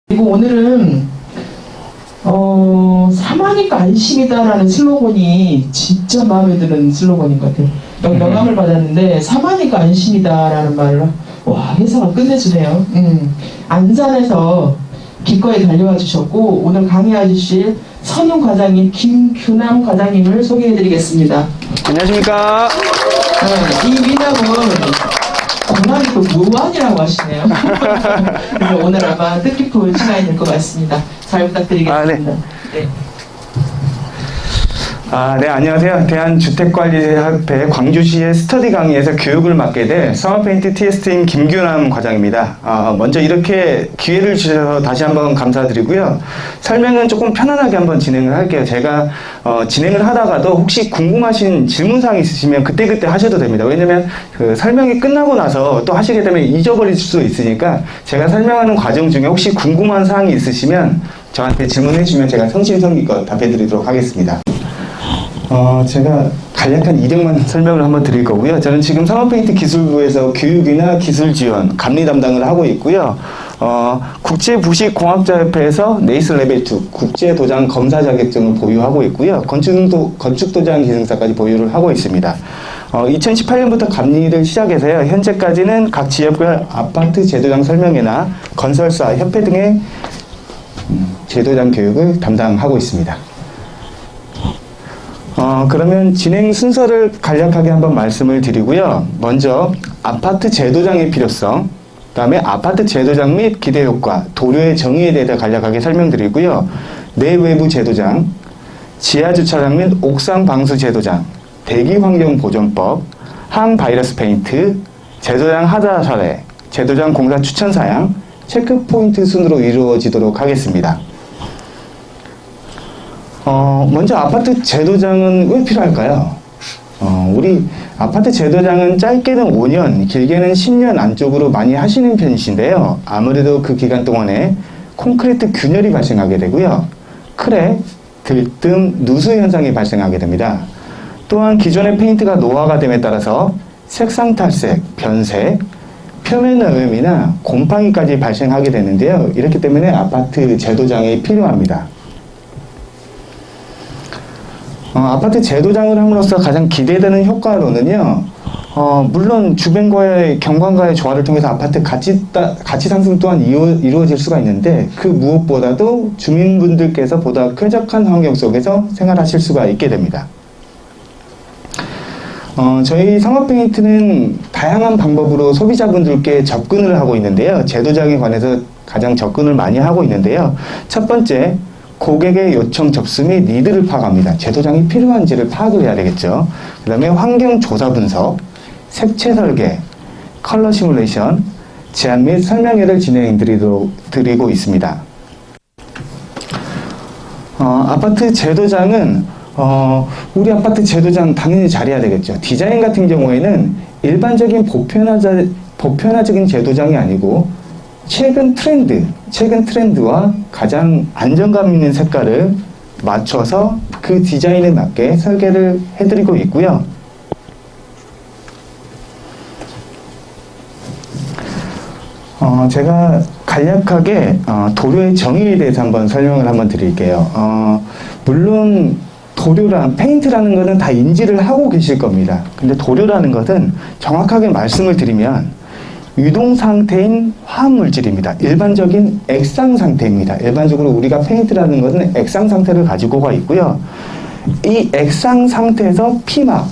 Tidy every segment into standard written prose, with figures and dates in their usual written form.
그리고 오늘은 사마니까 안심이다라는 슬로건이 진짜 마음에 드는 슬로건인 것 같아요. 영감을 받았는데 사마니까 안심이다라는 말을 해석을 끝내주네요. 안산에서 기꺼이 달려와 주셨고 오늘 강의해 주실 선임 과장님 김규남 과장님을 소개해 드리겠습니다. 안녕하십니까. 이 미남은 고난이 또 무한이라고 하시네요. 그래서 오늘 아마 뜻깊은 시간이 될 것 같습니다. 잘 부탁드리겠습니다. 네. 네, 안녕하세요. 대한주택관리협회 광주시의 스터디 강의에서 교육을 맡게 될 서머페인트 TS팀 김규남 과장입니다. 먼저 이렇게 기회를 주셔서 다시 한번 감사드리고요. 설명은 조금 편안하게 한번 진행을 할게요. 제가 진행을 하다가도 혹시 궁금하신 질문사항이 있으시면 그때그때 하셔도 됩니다. 왜냐면 그 설명이 끝나고 나서 또 하시게 되면 잊어버릴 수도 있으니까 제가 설명하는 과정 중에 혹시 궁금한 사항이 있으시면 저한테 질문해 주시면 제가 성심성의껏 답해 드리도록 하겠습니다. 제가 간략한 이력만 설명을 한번 드릴 거고요. 저는 지금 상업페인트 기술부에서 교육이나 기술 지원, 감리 담당을 하고 있고요. 국제부식공학자협회에서 네이스 레벨 2 국제도장 검사 자격증을 보유하고 있고요. 건축도장 기능사까지 보유를 하고 있습니다. 2018년부터 감리를 시작해서요. 현재까지는 각 지역별 아파트 제도장 설명회나 건설사, 협회 등의 제도장 교육을 담당하고 있습니다. 그러면 진행 순서를 간략하게 한번 말씀을 드리고요. 먼저 아파트 제도장의 필요성, 그 다음에 아파트 제도장 및 기대 효과, 도료의 정의에 대해 간략하게 설명드리고요. 내외부 제도장, 지하 주차장 및 옥상 방수 제도장, 대기 환경 보존법, 항바이러스 페인트, 제도장 하자 사례, 제도장 공사 추천 사양, 체크 포인트 순으로 이루어지도록 하겠습니다. 먼저 아파트 제도장은 왜 필요할까요? 우리 아파트 제도장은 짧게는 5년, 길게는 10년 안쪽으로 많이 하시는 편이신데요. 아무래도 그 기간 동안에 콘크리트 균열이 발생하게 되고요. 크랙, 들뜸, 누수 현상이 발생하게 됩니다. 또한 기존의 페인트가 노화가 됨에 따라서 색상 탈색, 변색, 표면 오염이나 곰팡이까지 발생하게 되는데요. 이렇기 때문에 아파트 제도장이 필요합니다. 아파트 제도장을 함으로써 가장 기대되는 효과로는요, 물론 주변과의 경관과의 조화를 통해서 아파트 가치 상승 또한 이루어질 수가 있는데 그 무엇보다도 주민분들께서 보다 쾌적한 환경 속에서 생활하실 수가 있게 됩니다. 저희 상업페인트는 다양한 방법으로 소비자분들께 접근을 하고 있는데요. 제도장에 관해서 가장 접근을 많이 하고 있는데요. 첫 번째, 고객의 요청 접수 및 니드를 파악합니다. 제도장이 필요한지를 파악을 해야 되겠죠. 그 다음에 환경 조사 분석, 색채 설계, 컬러 시뮬레이션, 제안 및 설명회를 진행 드리고 있습니다. 아파트 제도장은 우리 아파트 제도장 당연히 잘해야 되겠죠. 디자인 같은 경우에는 일반적인 보편화적인 제도장이 아니고 최근 트렌드와 가장 안정감 있는 색깔을 맞춰서 그 디자인에 맞게 설계를 해드리고 있고요. 제가 간략하게 도료의 정의에 대해서 한번 설명을 한번 드릴게요. 물론 도료랑 페인트라는 것은 다 인지를 하고 계실 겁니다. 근데 도료라는 것은 정확하게 말씀을 드리면 유동 상태인 화합물질입니다. 일반적인 액상 상태입니다. 일반적으로 우리가 페인트라는 것은 액상 상태를 가지고가 있고요. 이 액상 상태에서 피막,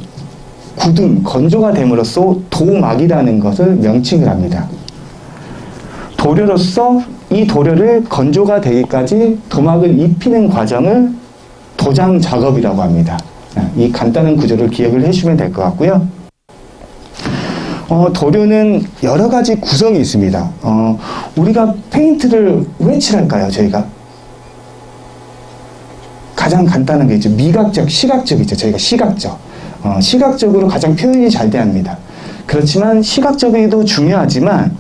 굳음, 건조가 됨으로써 도막이라는 것을 명칭을 합니다. 도료로서 이 도료를 건조가 되기까지 도막을 입히는 과정을 도장 작업이라고 합니다. 이 간단한 구조를 기억을 해주시면 될 것 같고요. 도료는 여러 가지 구성이 있습니다. 우리가 페인트를 왜 칠할까요, 저희가? 가장 간단한 게 있죠. 미각적, 시각적이죠. 저희가 시각적. 시각적으로 가장 표현이 잘 돼야 합니다. 그렇지만 시각적이도 중요하지만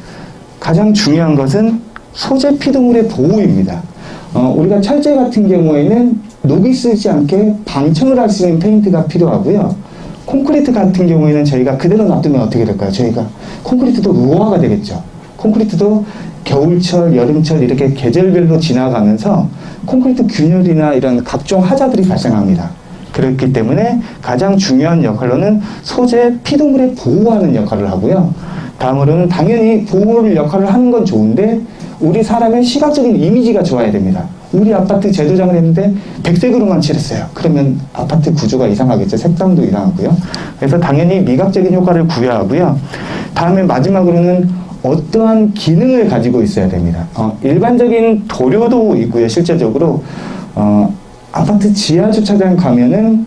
가장 중요한 것은 소재 피드물의 보호입니다. 우리가 철제 같은 경우에는 녹이 쓰지 않게 방청을 할 수 있는 페인트가 필요하고요. 콘크리트 같은 경우에는 저희가 그대로 놔두면 어떻게 될까요? 저희가 콘크리트도 노화가 되겠죠. 콘크리트도 겨울철, 여름철 이렇게 계절별로 지나가면서 콘크리트 균열이나 이런 각종 하자들이 발생합니다. 그렇기 때문에 가장 중요한 역할로는 소재 피조물에 보호하는 역할을 하고요. 다음으로는 당연히 보호를 역할을 하는 건 좋은데 우리 사람의 시각적인 이미지가 좋아야 됩니다. 우리 아파트 재도장을 했는데 백색으로만 칠했어요. 그러면 아파트 구조가 이상하겠죠. 색감도 이상하고요. 그래서 당연히 미각적인 효과를 부여하고요. 다음에 마지막으로는 어떠한 기능을 가지고 있어야 됩니다. 일반적인 도료도 있고요. 실제적으로 아파트 지하 주차장 가면은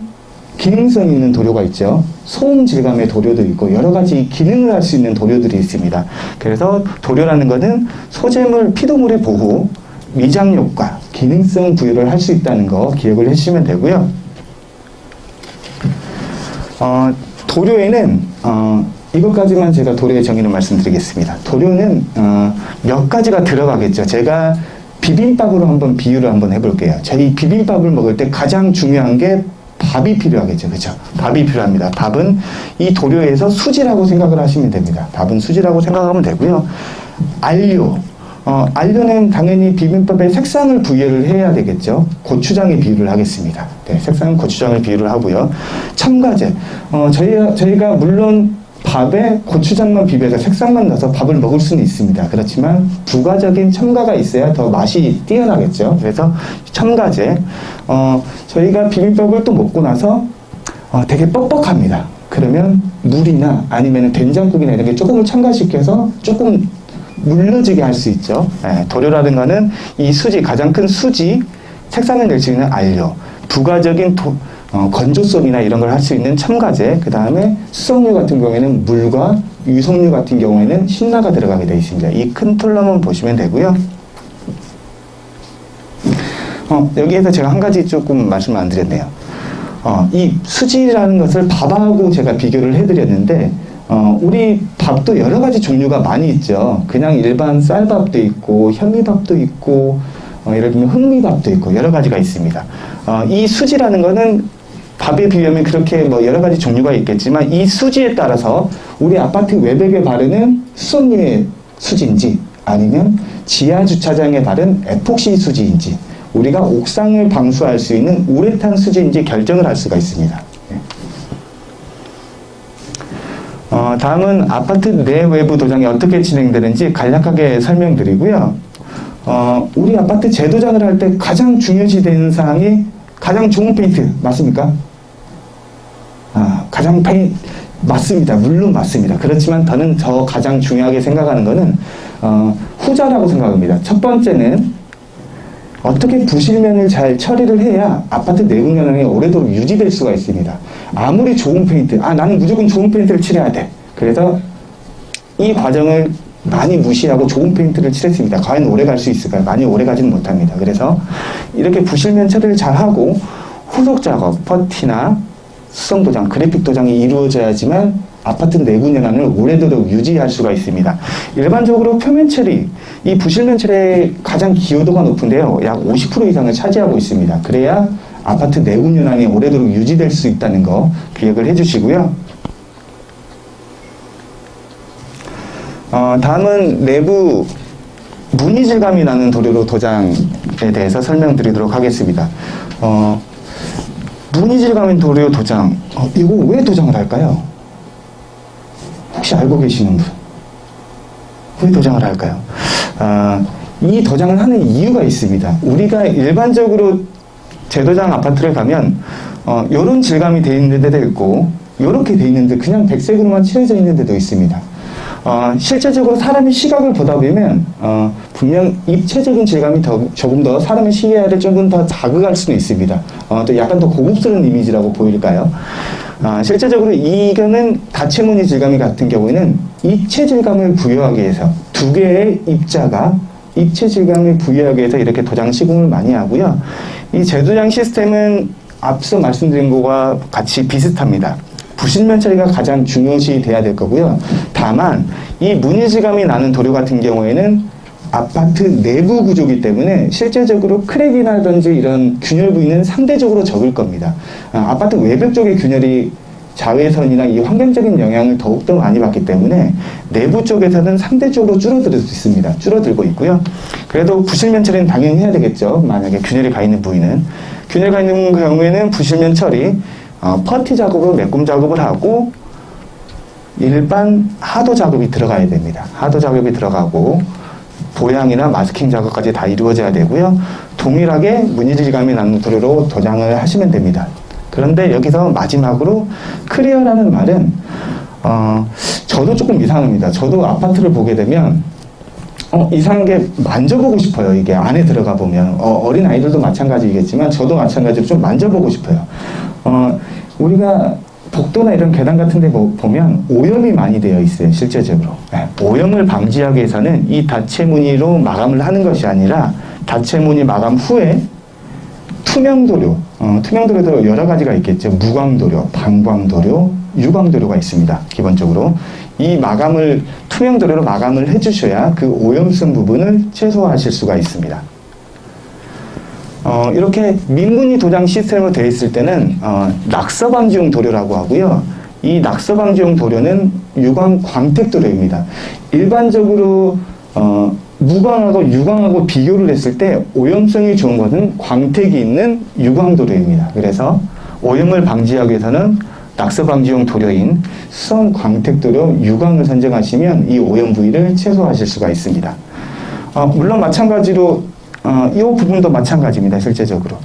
기능성 있는 도료가 있죠. 소음 질감의 도료도 있고 여러 가지 기능을 할 수 있는 도료들이 있습니다. 그래서 도료라는 것은 소재물, 피조물의 보호, 미장 효과, 기능성 부여를 할 수 있다는 거 기억을 해주시면 되고요. 도료에는 이것까지만 제가 도료의 정의를 말씀드리겠습니다. 도료는 몇 가지가 들어가겠죠. 제가 비빔밥으로 한번 비유를 한번 해볼게요. 저희 비빔밥을 먹을 때 가장 중요한 게 밥이 필요하겠죠. 그렇죠? 밥이 필요합니다. 밥은 이 도료에서 수지라고 생각을 하시면 됩니다. 밥은 수지라고 생각하면 되고요. 안료. 안료는 당연히 비빔밥에 색상을 부여를 해야 되겠죠. 고추장에 비유를 하겠습니다. 네, 색상은 고추장을 비유를 하고요. 첨가제. 저희가 물론 밥에 고추장만 비벼서 색상만 넣어서 밥을 먹을 수는 있습니다. 그렇지만 부가적인 첨가가 있어야 더 맛이 뛰어나겠죠. 그래서 첨가제. 저희가 비빔밥을 또 먹고 나서 되게 뻑뻑합니다. 그러면 물이나 아니면 된장국이나 이런 게 조금을 첨가시켜서 조금 물러지게 할 수 있죠. 네, 도료라는 거는 이 수지, 가장 큰 수지, 색상을 낼 수 있는 안료, 부가적인 건조성이나 이런 걸 할 수 있는 첨가제, 그 다음에 수성류 같은 경우에는 물과 유성류 같은 경우에는 신라가 들어가게 되어 있습니다. 이 큰 틀로 한번 보시면 되고요. 여기에서 제가 한 가지 조금 말씀을 안 드렸네요. 이 수지라는 것을 밥하고 제가 비교를 해드렸는데, 우리 밥도 여러 가지 종류가 많이 있죠. 그냥 일반 쌀밥도 있고, 현미밥도 있고, 예를 들면 흑미밥도 있고, 여러 가지가 있습니다. 이 수지라는 거는 밥에 비하면 그렇게 뭐 여러 가지 종류가 있겠지만, 이 수지에 따라서 우리 아파트 외벽에 바르는 수성류의 수지인지, 아니면 지하 주차장에 바른 에폭시 수지인지, 우리가 옥상을 방수할 수 있는 우레탄 수지인지 결정을 할 수가 있습니다. 다음은 아파트 내 외부 도장이 어떻게 진행되는지 간략하게 설명드리고요. 우리 아파트 재도장을 할 때 가장 중요시되는 사항이 가장 좋은 페인트 맞습니까? 맞습니다. 물론 맞습니다. 그렇지만 저는 가장 중요하게 생각하는 것은 후자라고 생각합니다. 첫 번째는 어떻게 부실면을 잘 처리를 해야 아파트 내부 영향이 오래도록 유지될 수가 있습니다. 아무리 좋은 페인트, 나는 무조건 좋은 페인트를 칠해야 돼. 그래서 이 과정을 많이 무시하고 좋은 페인트를 칠했습니다. 과연 오래 갈 수 있을까요? 많이 오래 가지는 못합니다. 그래서 이렇게 부실면 처리를 잘 하고 후속 작업, 퍼티나 수성 도장, 그래픽 도장이 이루어져야지만 아파트 내부 연한을 오래도록 유지할 수가 있습니다. 일반적으로 표면 처리, 이 부실면 처리의 가장 기여도가 높은데요. 약 50% 이상을 차지하고 있습니다. 그래야 아파트 내부 연한이 오래도록 유지될 수 있다는 거 기억을 해주시고요. 다음은 내부 무늬 질감이 나는 도료로 도장에 대해서 설명드리도록 하겠습니다. 무늬 질감인 도료 도장, 이거 왜 도장을 할까요? 혹시 알고 계시는 분? 왜 도장을 할까요? 이 도장을 하는 이유가 있습니다. 우리가 일반적으로 재도장 아파트를 가면 이런 질감이 되어 있는 데도 있고 이렇게 되어 있는데 그냥 백색으로만 칠해져 있는 데도 있습니다. 실제적으로 사람의 시각을 보다 보면 분명 입체적인 질감이 조금 더 사람의 시야를 조금 더 자극할 수는 있습니다. 또 약간 더 고급스러운 이미지라고 보일까요? 실제적으로 이거는 다채무늬 질감이 같은 경우에는 입체 질감을 부여하기 위해서 두 개의 입자가 입체 질감을 부여하기 위해서 이렇게 도장 시공을 많이 하고요. 이 재도장 시스템은 앞서 말씀드린 것과 같이 비슷합니다. 부실면 처리가 가장 중요시 돼야 될 거고요. 다만 이 무늬 질감이 나는 도료 같은 경우에는 아파트 내부 구조이기 때문에 실제적으로 크랙이라든지 이런 균열 부위는 상대적으로 적을 겁니다. 아파트 외벽 쪽에 균열이 자외선이나 이 환경적인 영향을 더욱더 많이 받기 때문에 내부 쪽에서는 상대적으로 줄어들 수 있습니다. 줄어들고 있고요. 그래도 부실면 처리는 당연히 해야 되겠죠. 만약에 균열이 가 있는 부위는. 균열이 가 있는 경우에는 부실면 처리, 퍼티 작업으로 메꿈 작업을 하고 일반 하도 작업이 들어가야 됩니다. 하도 작업이 들어가고 보양이나 마스킹 작업까지 다 이루어져야 되고요. 동일하게 무늬 질감이 나는 도료로 도장을 하시면 됩니다. 그런데 여기서 마지막으로 클리어라는 말은 저도 조금 이상합니다. 저도 아파트를 보게 되면 이상한 게 만져보고 싶어요. 이게 안에 들어가 보면 어린 아이들도 마찬가지겠지만 저도 마찬가지로 좀 만져보고 싶어요. 우리가 복도나 이런 계단 같은 데 보면 오염이 많이 되어 있어요. 실제적으로. 네. 오염을 방지하기 위해서는 이 닫체 무늬로 마감을 하는 것이 아니라 닫체 무늬 마감 후에 투명도료, 투명도료도 여러 가지가 있겠죠. 무광도료, 반광도료, 유광도료가 있습니다. 기본적으로. 이 마감을, 투명도료로 마감을 해주셔야 그 오염성 부분을 최소화하실 수가 있습니다. 이렇게 민무늬 도장 시스템으로 되어 있을 때는 낙서 방지용 도료라고 하고요. 이 낙서 방지용 도료는 유광 광택 도료입니다. 일반적으로 무광하고 유광하고 비교를 했을 때 오염성이 좋은 것은 광택이 있는 유광 도료입니다. 그래서 오염을 방지하기 위해서는 낙서 방지용 도료인 수성 광택 도료 유광을 선정하시면 이 오염 부위를 최소화하실 수가 있습니다. 물론 마찬가지로 이 부분도 마찬가지입니다. 실제적으로.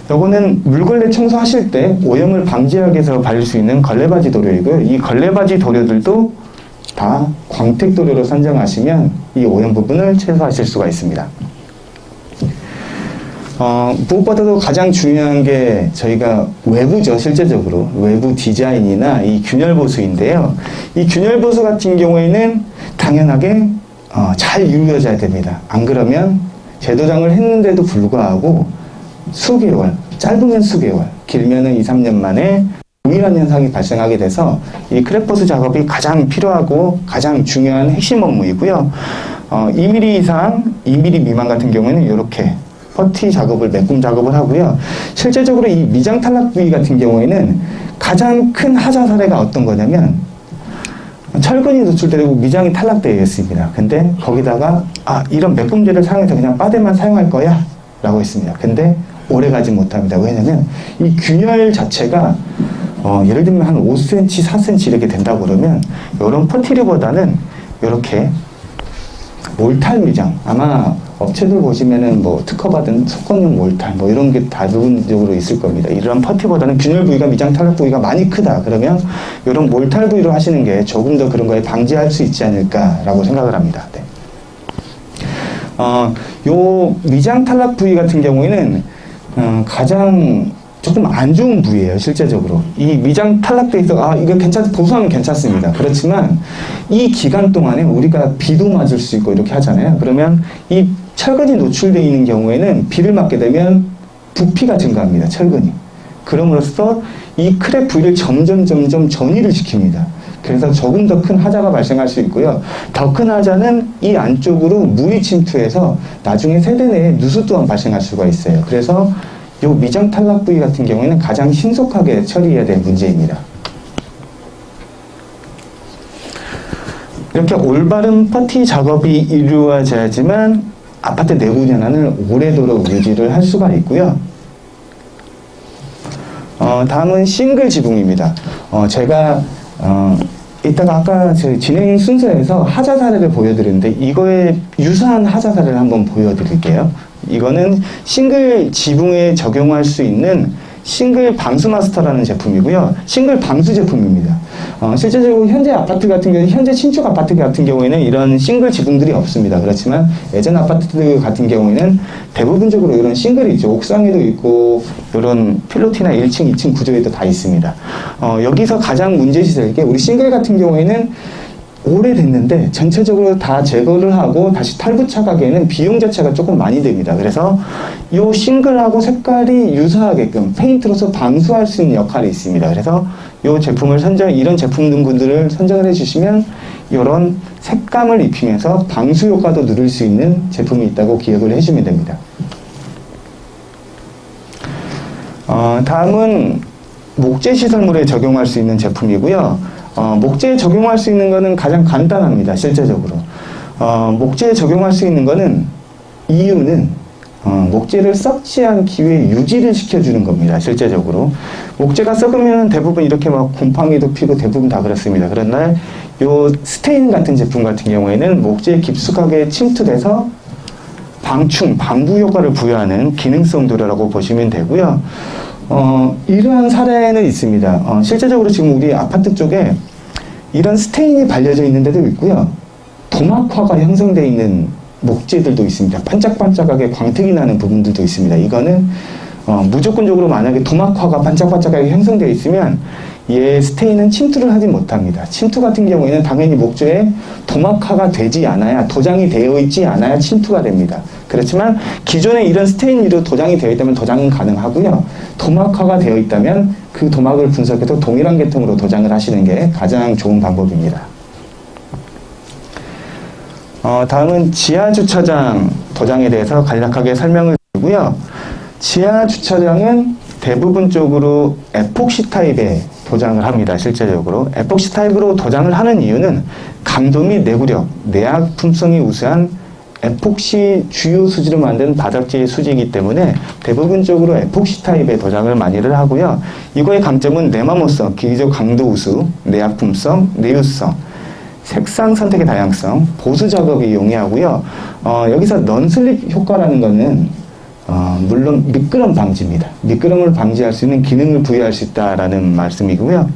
요거는 물걸레 청소하실 때 오염을 방지하기 위해서 바를 수 있는 걸레바지 도료이고요. 이 걸레바지 도료들도 다 광택 도료로 선정하시면 이 오염 부분을 최소화하실 수가 있습니다. 무엇보다도 가장 중요한 게 저희가 외부죠. 실제적으로 외부 디자인이나 이 균열 보수인데요. 이 균열 보수 같은 경우에는 당연하게 잘 이루어져야 됩니다. 안 그러면 재도장을 했는데도 불구하고 수개월, 짧으면 수개월, 길면은 2, 3년 만에 동일한 현상이 발생하게 돼서 이 크랙 보수 작업이 가장 필요하고 가장 중요한 핵심 업무이고요. 2mm 이상, 2mm 미만 같은 경우에는 이렇게 퍼티 작업을, 메꿈 작업을 하고요. 실제적으로 이 미장 탈락 부위 같은 경우에는 가장 큰 하자 사례가 어떤 거냐면 철근이 노출되고 미장이 탈락되어 있습니다. 근데 거기다가 이런 메꿈제를 사용해서 그냥 빠데만 사용할 거야 라고 했습니다. 근데 오래 가지 못합니다. 왜냐면 이 균열 자체가 예를 들면 한 5cm, 4cm 이렇게 된다고 그러면 이런 퍼티류보다는 이렇게 몰탈 미장, 아마 업체들 보시면은 뭐 특허받은 석건용 몰탈 뭐 이런 게 대부분적으로 있을 겁니다. 이런 퍼티보다는 균열 부위가 미장 탈락 부위가 많이 크다. 그러면 이런 몰탈 부위로 하시는 게 조금 더 그런 거에 방지할 수 있지 않을까라고 생각을 합니다. 네. 요 미장 탈락 부위 같은 경우에는 가장 조금 안 좋은 부위예요. 실제적으로 이 미장 탈락돼 있어 이거 보수하면 괜찮습니다. 그렇지만 이 기간 동안에 우리가 비도 맞을 수 있고 이렇게 하잖아요. 그러면 이 철근이 노출되어 있는 경우에는 비를 맞게 되면 부피가 증가합니다. 철근이. 그럼으로써 이 크랙 부위를 점점 전이를 시킵니다. 그래서 조금 더 큰 하자가 발생할 수 있고요. 더 큰 하자는 이 안쪽으로 물이 침투해서 나중에 세대 내에 누수 또한 발생할 수가 있어요. 그래서 이 미장 탈락 부위 같은 경우에는 가장 신속하게 처리해야 될 문제입니다. 이렇게 올바른 퍼티 작업이 이루어져야지만 아파트 내부 연한을 오래도록 유지를 할 수가 있고요. 다음은 싱글 지붕입니다. 제가 이따가 아까 제 진행 순서에서 하자 사례를 보여드렸는데 이거에 유사한 하자 사례를 한번 보여드릴게요. 이거는 싱글 지붕에 적용할 수 있는 싱글 방수 마스터라는 제품이고요. 싱글 방수 제품입니다. 실제적으로 현재 아파트 같은 경우, 현재 신축 아파트 같은 경우에는 이런 싱글 지붕들이 없습니다. 그렇지만 예전 아파트들 같은 경우에는 대부분적으로 이런 싱글이 있죠. 옥상에도 있고 이런 필로티나 1층, 2층 구조에도 다 있습니다. 여기서 가장 문제시될 게 우리 싱글 같은 경우에는 오래됐는데 전체적으로 다 제거를 하고 다시 탈부착하기에는 비용 자체가 조금 많이 됩니다. 그래서 이 싱글하고 색깔이 유사하게끔 페인트로서 방수할 수 있는 역할이 있습니다. 그래서 이 제품을 이런 제품 등분들을 선정을 해주시면 이런 색감을 입히면서 방수 효과도 누릴 수 있는 제품이 있다고 기억을 해주면 됩니다. 다음은 목재 시설물에 적용할 수 있는 제품이고요. 목재에 적용할 수 있는 거는 가장 간단합니다. 실제적으로. 목재에 적용할 수 있는 거는 이유는 목재를 썩지 않기 위해 유지를 시켜주는 겁니다. 실제적으로. 목재가 썩으면 대부분 이렇게 막 곰팡이도 피고 대부분 다 그렇습니다. 그러나 요 스테인 같은 제품 같은 경우에는 목재에 깊숙하게 침투돼서 방충, 방부 효과를 부여하는 기능성 도료라고 보시면 되고요. 이러한 사례는 있습니다. 실제적으로 지금 우리 아파트 쪽에 이런 스테인이 발려져 있는 데도 있고요. 도막화가 형성되어 있는 목재들도 있습니다. 반짝반짝하게 광택이 나는 부분들도 있습니다. 이거는 무조건적으로 만약에 도막화가 반짝반짝하게 형성되어 있으면 얘 스테인은 침투를 하지 못합니다. 침투 같은 경우에는 당연히 목재에 도막화가 되지 않아야, 도장이 되어 있지 않아야 침투가 됩니다. 그렇지만 기존에 이런 스테인으로 도장이 되어 있다면 도장은 가능하고요. 도막화가 되어 있다면 그 도막을 분석해서 동일한 계통으로 도장을 하시는 게 가장 좋은 방법입니다. 다음은 지하주차장 도장에 대해서 간략하게 설명을 드리고요. 지하주차장은 대부분적으로 에폭시 타입의 도장을 합니다. 실제적으로. 에폭시 타입으로 도장을 하는 이유는 강도 및 내구력, 내약 품성이 우수한 에폭시 주요 수지로 만든 바닥재의 수지이기 때문에 대부분적으로 에폭시 타입의 도장을 많이들 하고요. 이거의 강점은 내마모성, 기기적 강도 우수, 내약 품성, 내유성, 색상 선택의 다양성, 보수 작업이 용이하고요. 여기서 넌슬립 효과라는 거는 물론 미끄럼 방지입니다. 미끄럼을 방지할 수 있는 기능을 부여할 수 있다라는 말씀이고요.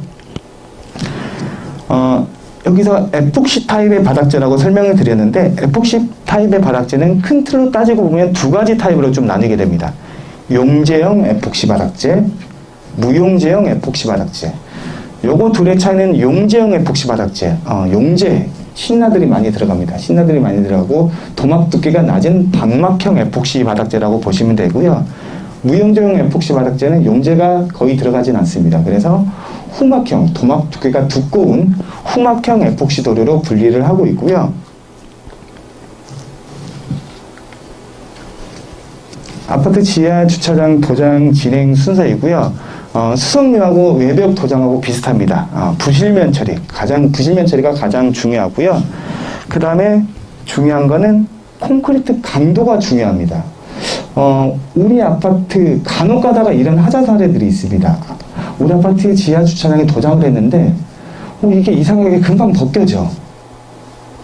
여기서 에폭시 타입의 바닥재라고 설명을 드렸는데 에폭시 타입의 바닥재는 큰 틀로 따지고 보면 두 가지 타입으로 좀 나뉘게 됩니다. 용재형 에폭시 바닥재, 무용재형 에폭시 바닥재. 요거 둘의 차이는 용재형 에폭시 바닥재, 용재, 신나들이 많이 들어갑니다. 신나들이 많이 들어가고 도막 두께가 낮은 방막형 에폭시 바닥재라고 보시면 되고요. 무용재형 에폭시 바닥재는 용재가 거의 들어가진 않습니다. 그래서 후막형, 도막 두께가 두꺼운 후막형 에폭시 도료로 분리를 하고 있고요. 아파트 지하 주차장 도장 진행 순서이고요. 수성류하고 외벽 도장하고 비슷합니다. 부실면 처리, 부실면 처리가 가장 중요하고요. 그 다음에 중요한 거는 콘크리트 강도가 중요합니다. 우리 아파트 간혹 가다가 이런 하자 사례들이 있습니다. 우리 아파트 지하 주차장에 도장을 했는데 이게 이상하게 금방 벗겨져.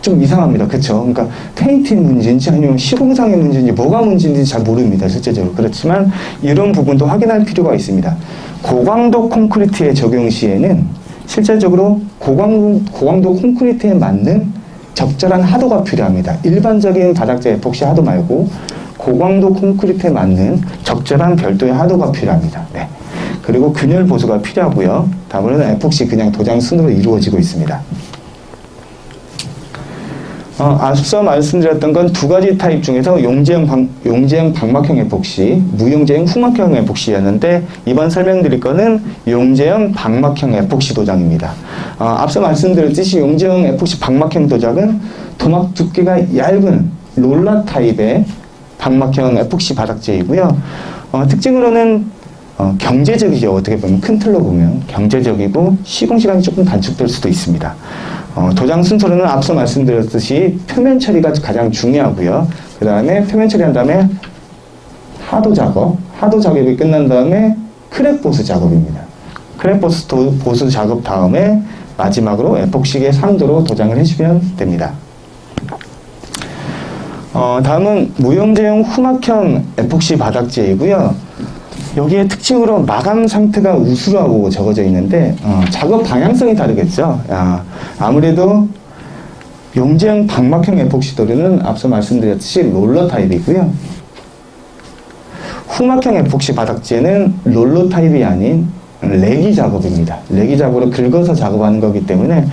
좀 이상합니다. 그쵸? 그러니까 페인트 문제인지 아니면 시공상의 문제인지 뭐가 문제인지 잘 모릅니다. 실제적으로. 그렇지만 이런 부분도 확인할 필요가 있습니다. 고강도 콘크리트의 적용 시에는 실질적으로 고강도 콘크리트에 맞는 적절한 하도가 필요합니다. 일반적인 바닥재 에폭시 하도 말고 고강도 콘크리트에 맞는 적절한 별도의 하도가 필요합니다. 네. 그리고 균열 보수가 필요하고요. 다음으로는 에폭시 그냥 도장 순으로 이루어지고 있습니다. 앞서 말씀드렸던 건 두 가지 타입 중에서 용재형 방막형 에폭시, 무용재형 후막형 에폭시였는데 이번 설명드릴 거는 용재형 방막형 에폭시 도장입니다. 앞서 말씀드렸듯이 용재형 에폭시 방막형 도장은 도막 두께가 얇은 롤러 타입의 방막형 에폭시 바닥재이고요. 특징으로는 경제적이죠. 어떻게 보면 큰 틀로 보면 경제적이고 시공시간이 조금 단축될 수도 있습니다. 도장 순서로는 앞서 말씀드렸듯이 표면 처리가 가장 중요하고요. 그 다음에 표면 처리한 다음에 하도 작업이 끝난 다음에 크랙 보수 작업입니다. 크랙 보수 작업 다음에 마지막으로 에폭시의 상도로 도장을 해주면 됩니다. 다음은 무용재형 후막형 에폭시 바닥재이고요. 여기에 특징으로 마감 상태가 우수라고 적어져 있는데 작업 방향성이 다르겠죠. 아무래도 용재형 방막형 에폭시 도료는 앞서 말씀드렸듯이 롤러 타입이고요. 후막형 에폭시 바닥재는 롤러 타입이 아닌 레기 작업입니다. 레기 작업으로 긁어서 작업하는 거기 때문에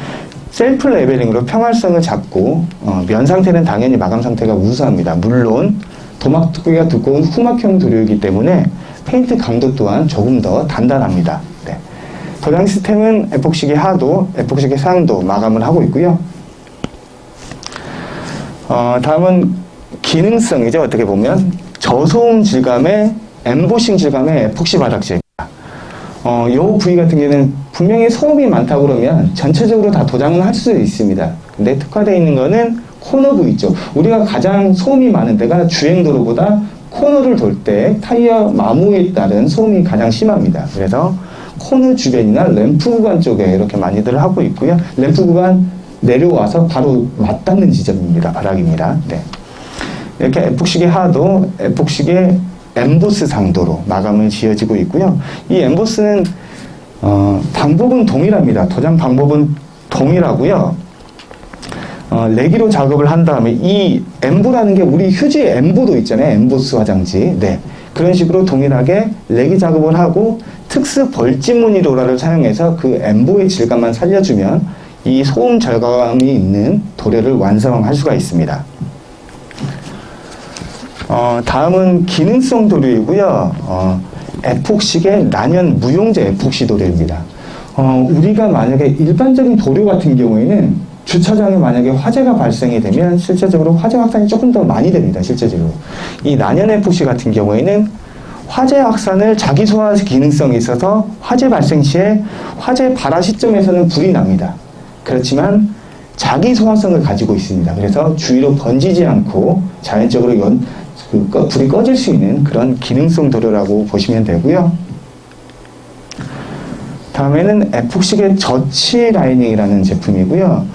셀프 레벨링으로 평활성을 잡고 면 상태는 당연히 마감 상태가 우수합니다. 물론 도막 두께가 두꺼운 후막형 도료이기 때문에 페인트 강도 또한 조금 더 단단합니다. 네. 도장 시스템은 에폭시계 하도, 에폭시계 상도 마감을 하고 있고요. 다음은 기능성이죠. 어떻게 보면 저소음 질감의 엠보싱 질감의 에폭시 바닥재입니다. 요 부위 같은 경우에는 분명히 소음이 많다 그러면 전체적으로 다 도장을 할 수 있습니다. 근데 특화되어 있는 거는 코너 부위 쪽. 우리가 가장 소음이 많은 데가 주행도로보다 코너를 돌 때 타이어 마모에 따른 소음이 가장 심합니다. 그래서 코너 주변이나 램프 구간 쪽에 이렇게 많이들 하고 있고요. 램프 구간 내려와서 바로 맞닿는 지점입니다. 바닥입니다. 네. 이렇게 에폭시계 하도 에폭시계 엠보스 상도로 마감을 지어지고 있고요. 이 엠보스는 방법은 동일합니다. 도장 방법은 동일하고요. 레기로 작업을 한 다음에 이 엠보라는 게 우리 휴지 엠보도 있잖아요. 엠보스 화장지. 네. 그런 식으로 동일하게 레기 작업을 하고 특수 벌집 무늬 로라를 사용해서 그 엠보의 질감만 살려주면 이 소음 절감이 있는 도료를 완성할 수가 있습니다. 다음은 기능성 도료이고요. 에폭시계 난연 무용제 에폭시 도료입니다. 우리가 만약에 일반적인 도료 같은 경우에는 주차장에 만약에 화재가 발생이 되면 실제적으로 화재 확산이 조금 더 많이 됩니다. 실제적으로. 이 난연 에폭시 같은 경우에는 화재 확산을 자기 소화 기능성이 있어서 화재 발생 시에 화재 발화 시점에서는 불이 납니다. 그렇지만 자기 소화성을 가지고 있습니다. 그래서 주위로 번지지 않고 자연적으로 불이 꺼질 수 있는 그런 기능성 도료라고 보시면 되고요. 다음에는 에폭시계 저치 라이닝이라는 제품이고요.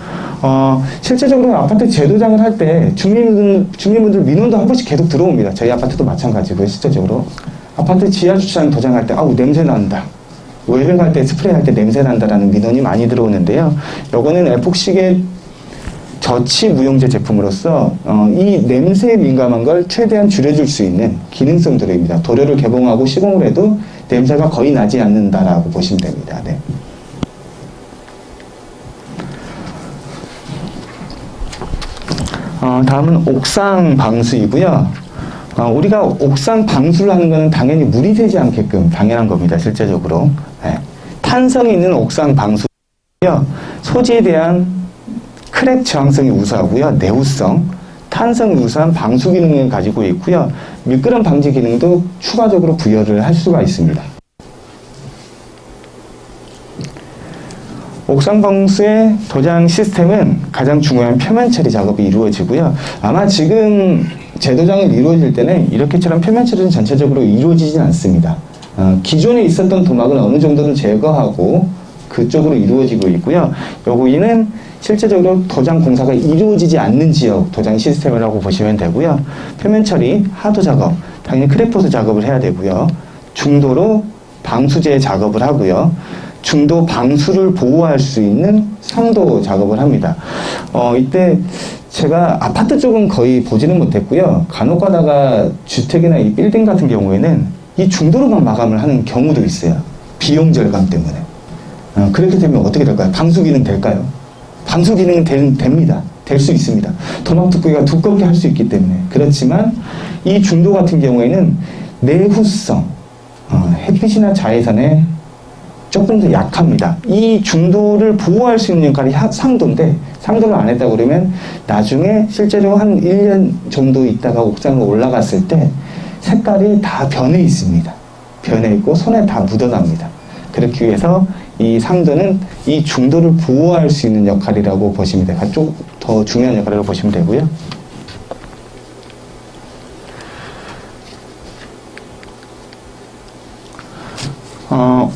실제적으로 아파트 재도장을 할 때 주민분들 민원도 한 번씩 계속 들어옵니다. 저희 아파트도 마찬가지고요. 실제적으로 아파트 지하 주차장 도장할 때 아우 냄새 난다. 외벽 할 때 스프레이 할 때 냄새 난다라는 민원이 많이 들어오는데요. 요거는 에폭시계 저치 무용제 제품으로서 이 냄새에 민감한 걸 최대한 줄여줄 수 있는 기능성 도료입니다. 도료를 개봉하고 시공을 해도 냄새가 거의 나지 않는다라고 보시면 됩니다. 네. 다음은 옥상 방수이고요. 우리가 옥상 방수를 하는 것은 당연히 물이 새지 않게끔 당연한 겁니다. 실제적으로. 네. 탄성이 있는 옥상 방수고요. 소지에 대한 크랙 저항성이 우수하고요. 내후성, 탄성이 우수한 방수 기능을 가지고 있고요. 미끄럼 방지 기능도 추가적으로 부여를 할 수가 있습니다. 옥상 방수의 도장 시스템은 가장 중요한 표면 처리 작업이 이루어지고요. 아마 지금 재도장을 이루어질 때는 이렇게처럼 표면 처리는 전체적으로 이루어지진 않습니다. 기존에 있었던 도막은 어느 정도는 제거하고 그쪽으로 이루어지고 있고요. 여기는 실제적으로 도장 공사가 이루어지지 않는 지역 도장 시스템이라고 보시면 되고요. 표면 처리, 하도 작업, 당연히 크랙포스 작업을 해야 되고요. 중도로 방수제 작업을 하고요. 중도 방수를 보호할 수 있는 상도 작업을 합니다. 이때 제가 아파트 쪽은 거의 보지는 못했고요. 간혹 가다가 주택이나 이 빌딩 같은 경우에는 이 중도로만 마감을 하는 경우도 있어요. 비용 절감 때문에. 그렇게 되면 어떻게 될까요? 방수 기능 될까요? 방수 기능은 됩니다. 될 수 있습니다. 도막 두께가 두껍게 할 수 있기 때문에. 그렇지만 이 중도 같은 경우에는 내후성, 햇빛이나 자외선에 조금 더 약합니다. 이 중도를 보호할 수 있는 역할이 상도인데 상도를 안 했다고 그러면 나중에 실제로 한 1년 정도 있다가 옥상으로 올라갔을 때 색깔이 다 변해 있습니다. 변해 있고 손에 다 묻어납니다. 그렇기 위해서 이 상도는 이 중도를 보호할 수 있는 역할이라고 보시면 돼요. 좀 더 중요한 역할이라고 보시면 되고요.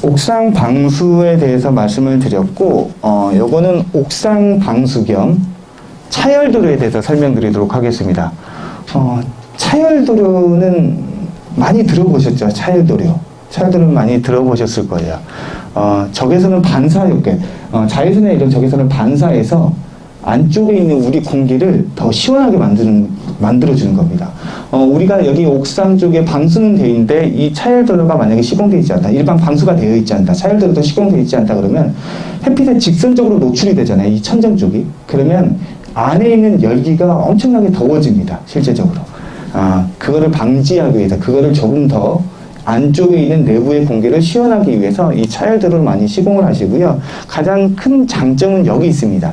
옥상 방수에 대해서 말씀을 드렸고, 요거는 옥상 방수 겸 차열도료에 대해서 설명드리도록 하겠습니다. 차열도료는 많이 들어보셨죠? 차열도료. 차열도료는 많이 들어보셨을 거예요. 적외선은 반사효과, 자외선의 이런 적외선을 반사해서 안쪽에 있는 우리 공기를 더 시원하게 만들어주는 겁니다. 우리가 여기 옥상 쪽에 방수는 되어 있는데 이 차열도료가 만약에 시공되어 있지 않다. 일반 방수가 되어 있지 않다. 차열도료도 시공되어 있지 않다 그러면 햇빛에 직선적으로 노출이 되잖아요. 이 천정 쪽이. 그러면 안에 있는 열기가 엄청나게 더워집니다. 실제적으로. 그거를 방지하기 위해서 그거를 조금 더 안쪽에 있는 내부의 공기를 시원하기 위해서 이 차열도료를 많이 시공을 하시고요. 가장 큰 장점은 여기 있습니다.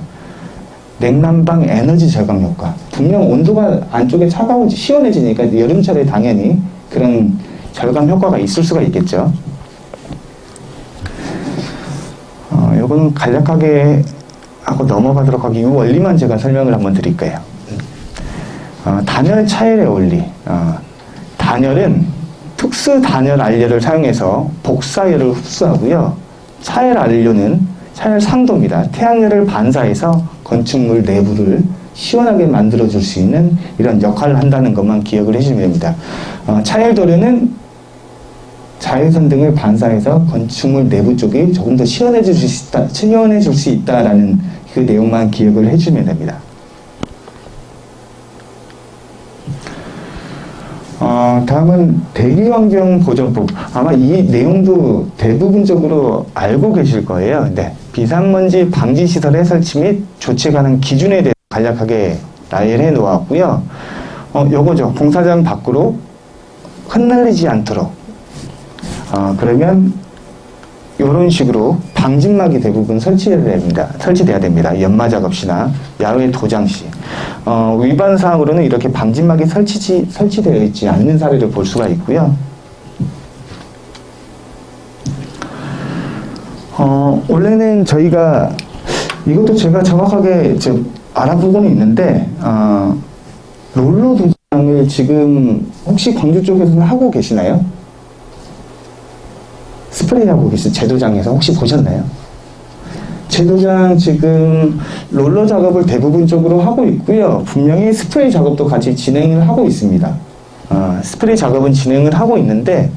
냉난방 에너지 절감 효과. 분명 온도가 안쪽에 차가워지 시원해지니까 여름철에 당연히 그런 절감 효과가 있을 수가 있겠죠. 요거는 간략하게 하고 넘어가도록 하고 이 원리만 제가 설명을 한번 드릴게요. 단열 차열의 원리. 단열은 특수 단열 안료를 사용해서 복사열을 흡수하고요. 차열 안료는 차열 상도입니다. 태양열을 반사해서 건축물 내부를 시원하게 만들어줄 수 있는 이런 역할을 한다는 것만 기억을 해주시면 됩니다. 차열 도료는 자외선 등을 반사해서 건축물 내부 쪽이 조금 더 시원해질 수 있다라는 그 내용만 기억을 해주면 됩니다. 다음은 대기환경 보전법. 아마 이 내용도 대부분적으로 알고 계실 거예요. 네. 비산먼지 방지 시설의 설치 및 조치에 관한 기준에 대해 간략하게 나열해 놓았고요. 요거죠. 공사장 밖으로 흩날리지 않도록. 그러면 이런 식으로 방진막이 대부분 설치돼야 됩니다. 연마 작업 시나 야외 도장 시. 위반 사항으로는 이렇게 방진막이 설치되어 있지 않는 사례를 볼 수가 있고요. 원래는 저희가 이것도 제가 정확하게 알아보고는 있는데 롤러 도장을 지금 혹시 광주 쪽에서는 하고 계시나요? 스프레이 하고 계신 제도장에서 혹시 보셨나요? 제도장 지금 롤러 작업을 대부분적으로 하고 있고요. 분명히 스프레이 작업도 같이 진행을 하고 있습니다. 스프레이 작업은 진행을 하고 있는데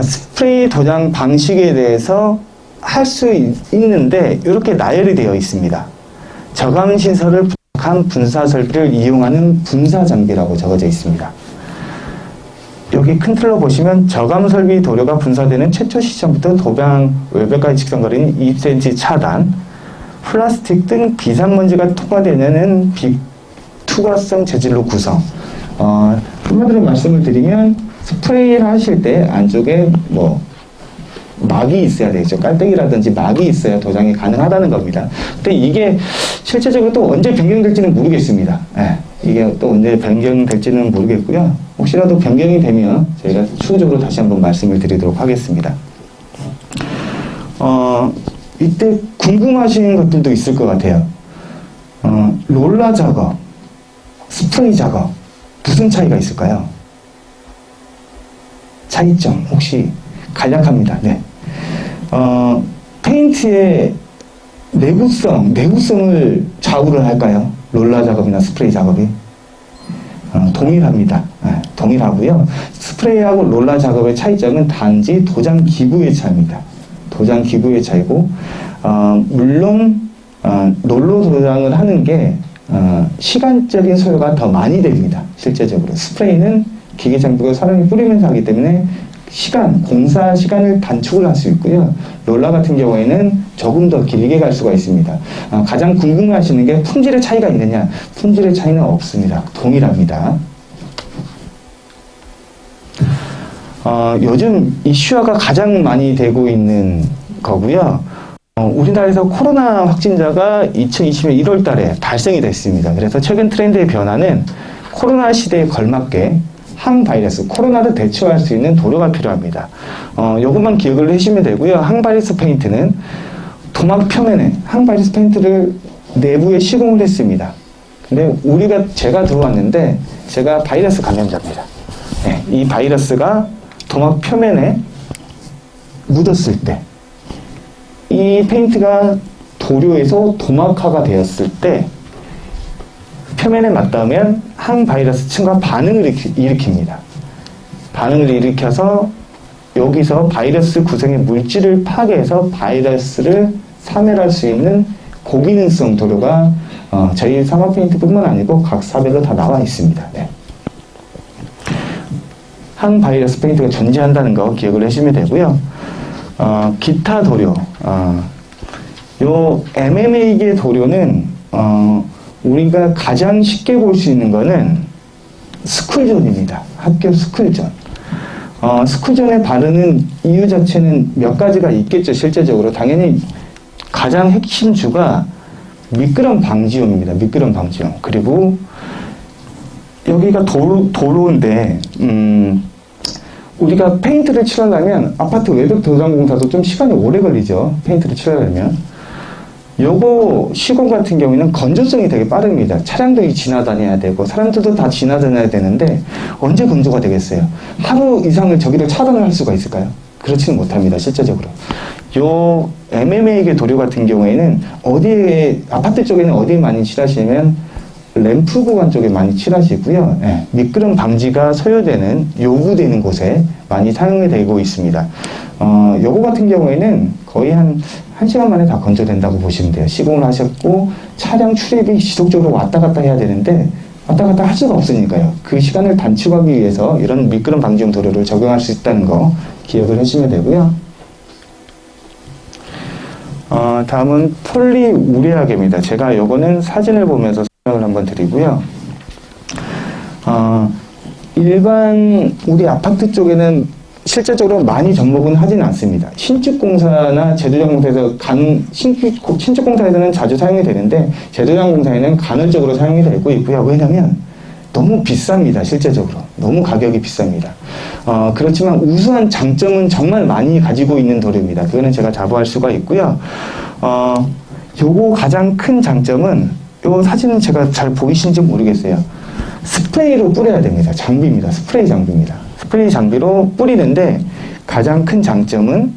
스프레이 도장 방식에 대해서 할 수 있는데 이렇게 나열이 되어 있습니다. 저감 시설을 부착한 분사 설비를 이용하는 분사 장비라고 적어져 있습니다. 여기 큰 틀로 보시면 저감 설비 도료가 분사되는 최초 시점부터 도장 외벽까지 직선거리는 20cm 차단, 플라스틱 등 비산먼지가 통과되는 비투과성 재질로 구성. 한마디로 말씀을 드리면 스프레이를 하실 때 안쪽에 막이 있어야 되겠죠. 깔때기라든지 막이 있어야 도장이 가능하다는 겁니다. 근데 이게 실제적으로 또 언제 변경될지는 모르겠습니다. 이게 또 언제 변경될지는 모르겠고요. 혹시라도 변경이 되면 저희가 추후적으로 다시 한번 말씀을 드리도록 하겠습니다. 이때 궁금하신 것들도 있을 것 같아요. 롤러 작업, 스프레이 작업, 무슨 차이가 있을까요? 차이점, 혹시 간략합니다. 네. 페인트의 내구성을 좌우를 할까요? 롤러 작업이나 스프레이 작업이? 동일합니다. 동일하고요. 스프레이하고 롤러 작업의 차이점은 단지 도장 기구의 차이입니다. 도장 기구의 차이고, 물론 롤러 도장을 하는 게 시간적인 소요가 더 많이 됩니다. 실제적으로 스프레이는 기계 장비가 사람이 뿌리면서 하기 때문에 공사 시간을 단축을 할 수 있고요. 롤러 같은 경우에는 조금 더 길게 갈 수가 있습니다. 가장 궁금해하시는 게 품질의 차이가 있느냐? 품질의 차이는 없습니다. 동일합니다. 요즘 이슈화가 가장 많이 되고 있는 거고요. 우리나라에서 코로나 확진자가 2020년 1월 달에 발생이 됐습니다. 그래서 최근 트렌드의 변화는 코로나 시대에 걸맞게 항바이러스, 코로나를 대처할 수 있는 도료가 필요합니다. 이것만 기억을 해주시면 되고요. 항바이러스 페인트는 도막 표면에 항바이러스 페인트를 내부에 시공을 했습니다. 근데 제가 들어왔는데 제가 바이러스 감염자입니다. 네, 이 바이러스가 도막 표면에 묻었을 때 이 페인트가 도료에서 도막화가 되었을 때 표면에 맞닿으면 항바이러스 층과 반응을 일으킵니다. 반응을 일으켜서 여기서 바이러스 구성의 물질을 파괴해서 바이러스를 사멸할 수 있는 고기능성 도료가 저희 사막 페인트뿐만 아니고 각 사별로 다 나와 있습니다. 네. 항바이러스 페인트가 존재한다는 거 기억을 해주시면 되고요. 기타 도료, 요 MMA계 도료는 우리가 가장 쉽게 볼 수 있는 거는 스쿨존입니다. 학교 스쿨존. 스쿨존에 바르는 이유 자체는 몇 가지가 있겠죠. 실제적으로 당연히 가장 핵심 주가 미끄럼 방지용입니다. 미끄럼 방지용. 그리고 여기가 도로인데 우리가 페인트를 칠하려면 아파트 외벽 도장 공사도 좀 시간이 오래 걸리죠. 페인트를 칠하려면. 요거 시공 같은 경우에는 건조성이 되게 빠릅니다. 차량들이 지나다녀야 되고 사람들도 다 지나다녀야 되는데 언제 건조가 되겠어요? 하루 이상을 저기를 차단을 할 수가 있을까요? 그렇지는 못합니다. 실제적으로. 요 MMA계 도료 같은 경우에는 어디에 아파트 쪽에는 어디에 많이 칠하시면 램프 구간 쪽에 많이 칠하시고요. 네, 미끄럼 방지가 소요되는 요구되는 곳에 많이 사용이 되고 있습니다. 요거 같은 경우에는 거의 한 1시간 만에 다 건조된다고 보시면 돼요. 시공을 하셨고 차량 출입이 지속적으로 왔다 갔다 해야 되는데 왔다 갔다 할 수가 없으니까요. 그 시간을 단축하기 위해서 이런 미끄럼 방지용 도료를 적용할 수 있다는 거 기억을 해주시면 되고요. 다음은 폴리우레아계입니다. 제가 요거는 사진을 보면서 설명을 한번 드리고요. 일반 우리 아파트 쪽에는 실제적으로 많이 접목은 하지는 않습니다. 신축공사나 제도장공사에서 신축공사에서는 자주 사용이 되는데 제도장공사에는 간헐적으로 사용이 되고 있고요. 왜냐하면 너무 비쌉니다. 실제적으로 너무 가격이 비쌉니다. 그렇지만 우수한 장점은 정말 많이 가지고 있는 도료입니다. 그거는 제가 자부할 수가 있고요. 요거 가장 큰 장점은 요 사진은 제가 잘 보이시는지 모르겠어요. 스프레이로 뿌려야 됩니다. 장비입니다. 스프레이 장비입니다. 스프레이 장비로 뿌리는데 가장 큰 장점은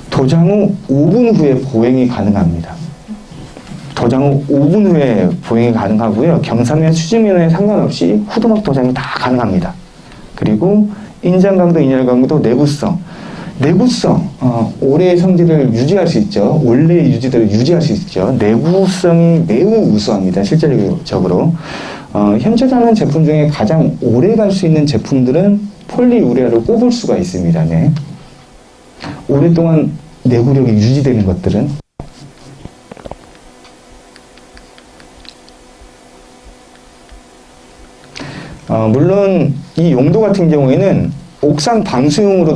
도장 후 5분 후에 보행이 가능합니다. 도장 후 5분 후에 보행이 가능하고요. 경사면 수직면에 상관없이 후드막 도장이 다 가능합니다. 그리고 인장 강도, 인열 강도, 내구성, 올해의 성질을 유지할 수 있죠. 원래의 유지들을 유지할 수 있죠. 내구성이 매우 우수합니다. 실질적으로. 현재사는 제품 중에 가장 오래 갈 수 있는 제품들은 폴리우레아를 꼽을 수가 있습니다. 네. 오랫동안 내구력이 유지되는 것들은. 물론 이 용도 같은 경우에는 옥상 방수용으로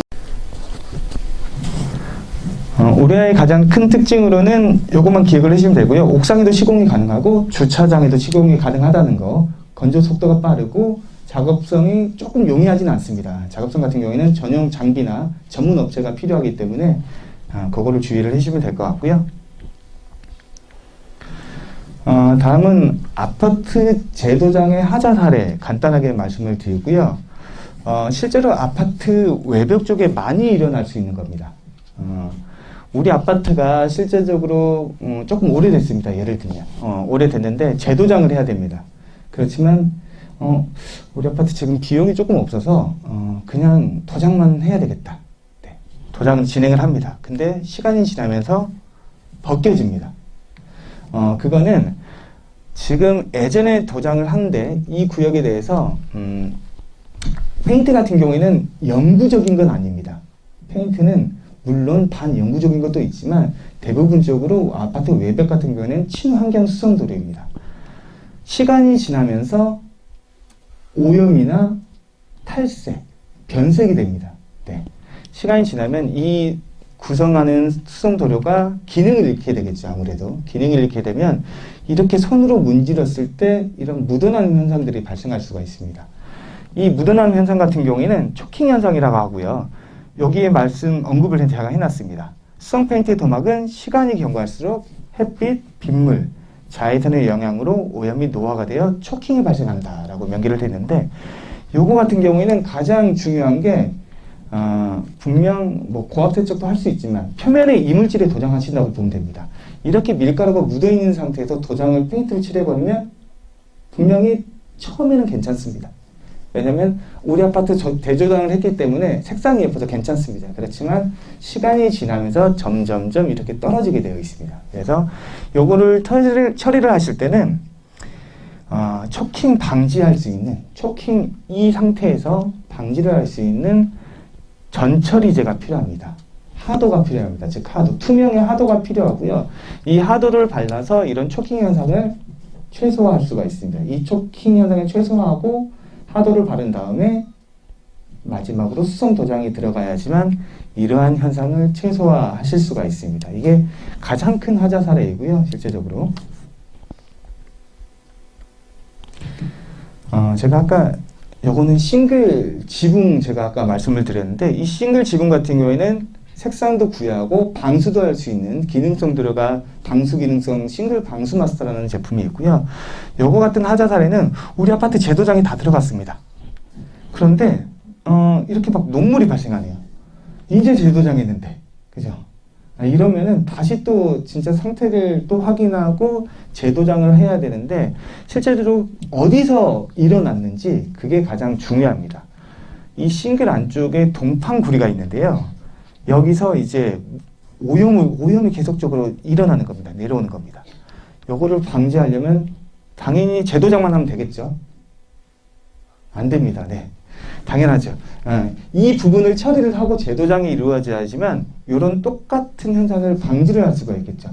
우레아의 가장 큰 특징으로는 이것만 기억을 하시면 되고요. 옥상에도 시공이 가능하고 주차장에도 시공이 가능하다는 거. 건조 속도가 빠르고 작업성이 조금 용이하지는 않습니다. 작업성 같은 경우에는 전용 장비나 전문 업체가 필요하기 때문에 그거를 주의를 해주시면 될 것 같고요. 다음은 아파트 제도장의 하자 사례 간단하게 말씀을 드리고요. 실제로 아파트 외벽 쪽에 많이 일어날 수 있는 겁니다. 우리 아파트가 실제적으로 조금 오래됐습니다. 예를 들면 오래됐는데 재도장을 해야 됩니다. 그렇지만 우리 아파트 지금 비용이 조금 없어서 그냥 도장만 해야 되겠다. 네, 도장을 진행을 합니다. 근데 시간이 지나면서 벗겨집니다. 그거는 지금 예전에 도장을 하는데 이 구역에 대해서 페인트 같은 경우에는 영구적인 건 아닙니다. 페인트는 물론 반영구적인 것도 있지만 대부분적으로 아파트 외벽 같은 경우에는 친환경 수성 도료입니다. 시간이 지나면서 오염이나 탈색, 변색이 됩니다. 네. 시간이 지나면 이 구성하는 수성 도료가 기능을 잃게 되겠죠. 아무래도 기능을 잃게 되면 이렇게 손으로 문질렀을 때 이런 묻어나는 현상들이 발생할 수가 있습니다. 이 묻어나는 현상 같은 경우에는 초킹 현상이라고 하고요. 여기에 언급을 제가 해놨습니다. 수성 페인트 도막은 시간이 경과할수록 햇빛, 빗물, 자외선의 영향으로 오염이 노화가 되어 초킹이 발생한다라고 명기를 했는데 요거 같은 경우에는 가장 중요한 게 분명 고압 세척도 할 수 있지만 표면에 이물질에 도장하신다고 보면 됩니다. 이렇게 밀가루가 묻어있는 상태에서 도장을 페인트를 칠해버리면 분명히 처음에는 괜찮습니다. 왜냐면 우리 아파트 대조장을 했기 때문에 색상이 예뻐서 괜찮습니다. 그렇지만 시간이 지나면서 점점점 이렇게 떨어지게 되어 있습니다. 그래서 요거를 처리를 하실 때는 초킹 방지할 수 있는 초킹 이 상태에서 방지를 할 수 있는 전처리제가 필요합니다. 하도가 필요합니다. 즉 하도, 투명의 하도가 필요하고요. 이 하도를 발라서 이런 초킹 현상을 최소화할 수가 있습니다. 이 초킹 현상을 최소화하고 하도를 바른 다음에 마지막으로 수성 도장이 들어가야지만 이러한 현상을 최소화하실 수가 있습니다. 이게 가장 큰 하자 사례이고요. 실제적으로 제가 아까 요거는 싱글 지붕 제가 아까 말씀을 드렸는데 이 싱글 지붕 같은 경우에는 색상도 구애하고 방수도 할 수 있는 기능성 들어가 방수 기능성 싱글 방수 마스터라는 제품이 있고요. 요거 같은 하자 사례는 우리 아파트 제도장이 다 들어갔습니다. 그런데 이렇게 막 녹물이 발생하네요. 이제 제도장했는데 그죠? 이러면은 다시 또 진짜 상태를 또 확인하고 재도장을 해야 되는데 실제로 어디서 일어났는지 그게 가장 중요합니다. 이 싱글 안쪽에 동판구리가 있는데요. 여기서 이제 오염이 계속적으로 일어나는 겁니다. 내려오는 겁니다. 요거를 방지하려면 당연히 재도장만 하면 되겠죠? 안 됩니다. 네. 당연하죠. 이 부분을 처리를 하고 재도장이 이루어져야지만 이런 똑같은 현상을 방지를 할 수가 있겠죠.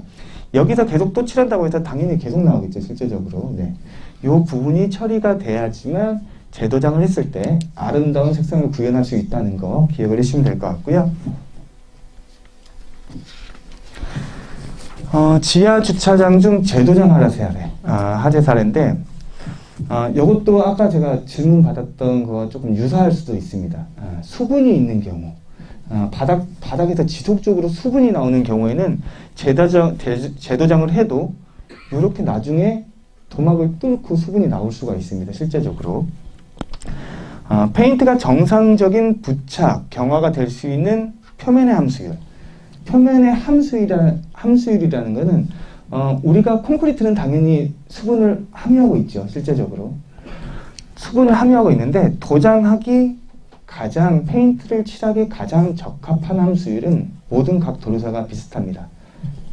여기서 계속 또 칠한다고 해서 당연히 계속 나오겠죠. 실제적으로. 네. 이 부분이 처리가 돼야지만 재도장을 했을 때 아름다운 색상을 구현할 수 있다는 거 기억을 해주시면 될 것 같고요. 지하 주차장 중 재도장 하재 사례인데 이것도 아까 제가 질문 받았던 거와 조금 유사할 수도 있습니다. 수분이 있는 경우, 바닥에서 지속적으로 수분이 나오는 경우에는 재도장을 해도 이렇게 나중에 도막을 뚫고 수분이 나올 수가 있습니다. 실제적으로. 페인트가 정상적인 부착, 경화가 될 수 있는 표면의 함수율. 표면의 함수율이라는 것은 우리가 콘크리트는 당연히 수분을 함유하고 있죠. 실제적으로. 수분을 함유하고 있는데 도장하기 가장 페인트를 칠하기 가장 적합한 함수율은 모든 각 도료사가 비슷합니다.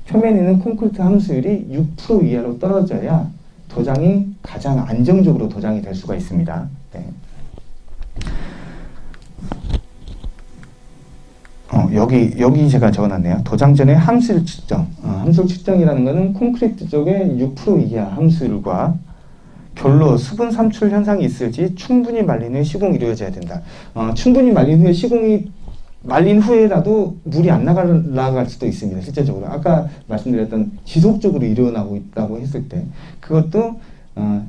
표면에 있는 콘크리트 함수율이 6% 이하로 떨어져야 도장이 가장 안정적으로 도장이 될 수가 있습니다. 네. 여기 제가 적어놨네요. 도장 전의 함수율 측정. 함수율 측정이라는 것은 콘크리트 쪽에 6% 이하 함수율과 결로 수분 삼출 현상이 있을지 충분히 말린 후에 시공이 이루어져야 된다. 충분히 말린 후에 시공이 말린 후에라도 물이 안 나갈 수도 있습니다. 실제적으로. 아까 말씀드렸던 지속적으로 일어나고 있다고 했을 때 그것도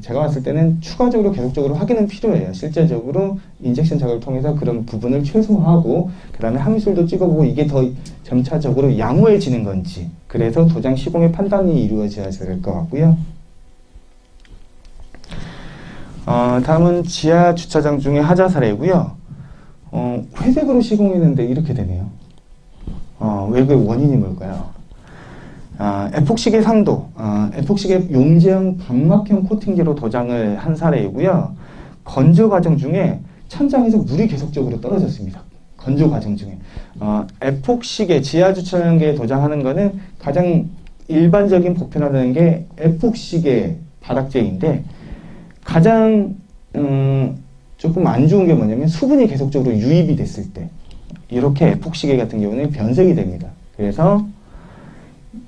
제가 봤을 때는 추가적으로 계속적으로 확인은 필요해요. 실제적으로 인젝션 작업을 통해서 그런 부분을 최소화하고 그 다음에 함수율도 찍어보고 이게 더 점차적으로 양호해지는 건지 그래서 도장 시공의 판단이 이루어져야 될 것 같고요. 다음은 지하 주차장 중에 하자 사례고요. 회색으로 시공했는데 이렇게 되네요. 왜 그 원인이 뭘까요? 에폭시계 상도, 에폭시계 용제형 반막형 코팅제로 도장을 한 사례이고요. 건조 과정 중에 천장에서 물이 계속적으로 떨어졌습니다. 건조 과정 중에. 에폭시계, 지하주차장에 도장하는 거는 가장 일반적인 보편화되는 게 에폭시계 바닥재인데 가장 조금 안 좋은 게 뭐냐면 수분이 계속적으로 유입이 됐을 때 이렇게 에폭시계 같은 경우는 변색이 됩니다. 그래서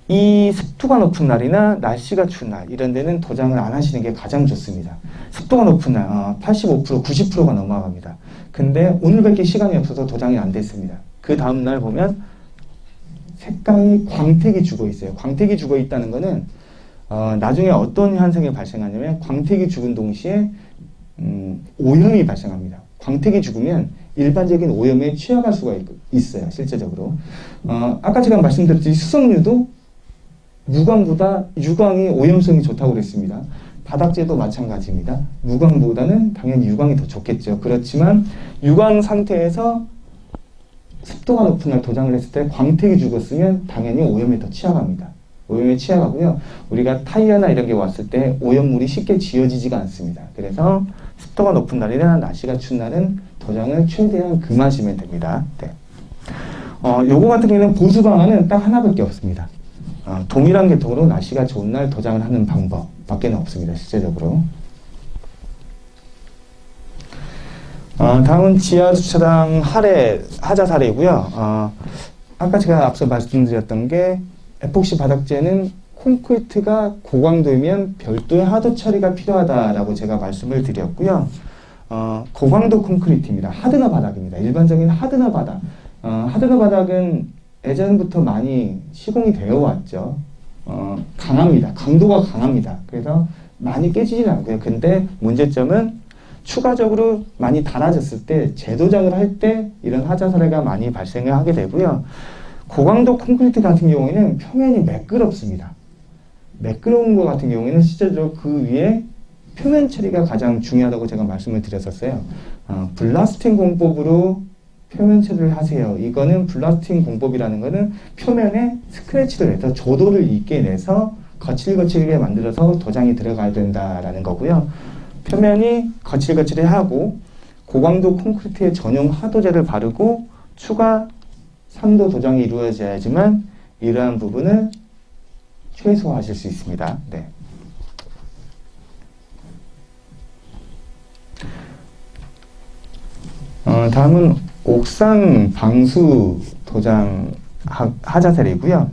이 습도가 높은 날이나 날씨가 추운 날 이런 데는 도장을 안 하시는 게 가장 좋습니다. 습도가 높은 날 85%, 90%가 넘어갑니다. 근데 오늘밖에 시간이 없어서 도장이 안 됐습니다. 그 다음날 보면 색깔이 광택이 죽어 있어요. 광택이 죽어 있다는 거는 나중에 어떤 현상이 발생하냐면 광택이 죽은 동시에 오염이 발생합니다. 광택이 죽으면 일반적인 오염에 취약할 수가 있어요. 실제적으로. 아까 제가 말씀드렸듯이 수성유도 무광보다 유광이 오염성이 좋다고 그랬습니다. 바닥재도 마찬가지입니다. 무광보다는 당연히 유광이 더 좋겠죠. 그렇지만 유광 상태에서 습도가 높은 날 도장을 했을 때 광택이 죽었으면 당연히 오염에 더 취약합니다. 오염에 취약하고요. 우리가 타이어나 이런 게 왔을 때 오염물이 쉽게 지워지지가 않습니다. 그래서 습도가 높은 날이나 날씨가 추운 날은 도장을 최대한 금하시면 됩니다. 네. 요거 같은 경우는 보수 방안은 딱 하나밖에 없습니다. 동일한 계통으로 날씨가 좋은 날 도장을 하는 방법 밖에는 없습니다. 실제적으로. 다음은 지하 주차장 하자 사례이고요. 아까 제가 앞서 말씀드렸던 게 에폭시 바닥재는 콘크리트가 고강도이면 별도의 하도 처리가 필요하다라고 제가 말씀을 드렸고요. 고강도 콘크리트입니다. 하드너 바닥입니다. 일반적인 하드너 바닥. 하드너 바닥은 예전부터 많이 시공이 되어 왔죠. 강합니다. 강도가 강합니다. 그래서 많이 깨지진 않고요. 근데 문제점은 추가적으로 많이 달아졌을 때 재도장을 할 때 이런 하자 사례가 많이 발생을 하게 되고요. 고강도 콘크리트 같은 경우에는 표면이 매끄럽습니다. 매끄러운 것 같은 경우에는 실제로 그 위에 표면 처리가 가장 중요하다고 제가 말씀을 드렸었어요. 블라스팅 공법으로 표면 처리를 하세요. 이거는 블라스팅 공법이라는 거는 표면에 스크래치를 내서 조도를 있게 내서 거칠거칠하게 만들어서 도장이 들어가야 된다라는 거고요. 표면이 거칠거칠해 하고 고강도 콘크리트에 전용 하도제를 바르고 추가 산도 도장이 이루어져야지만 이러한 부분을 최소화하실 수 있습니다. 네. 다음은 옥상 방수 도장 하자 사례이고요.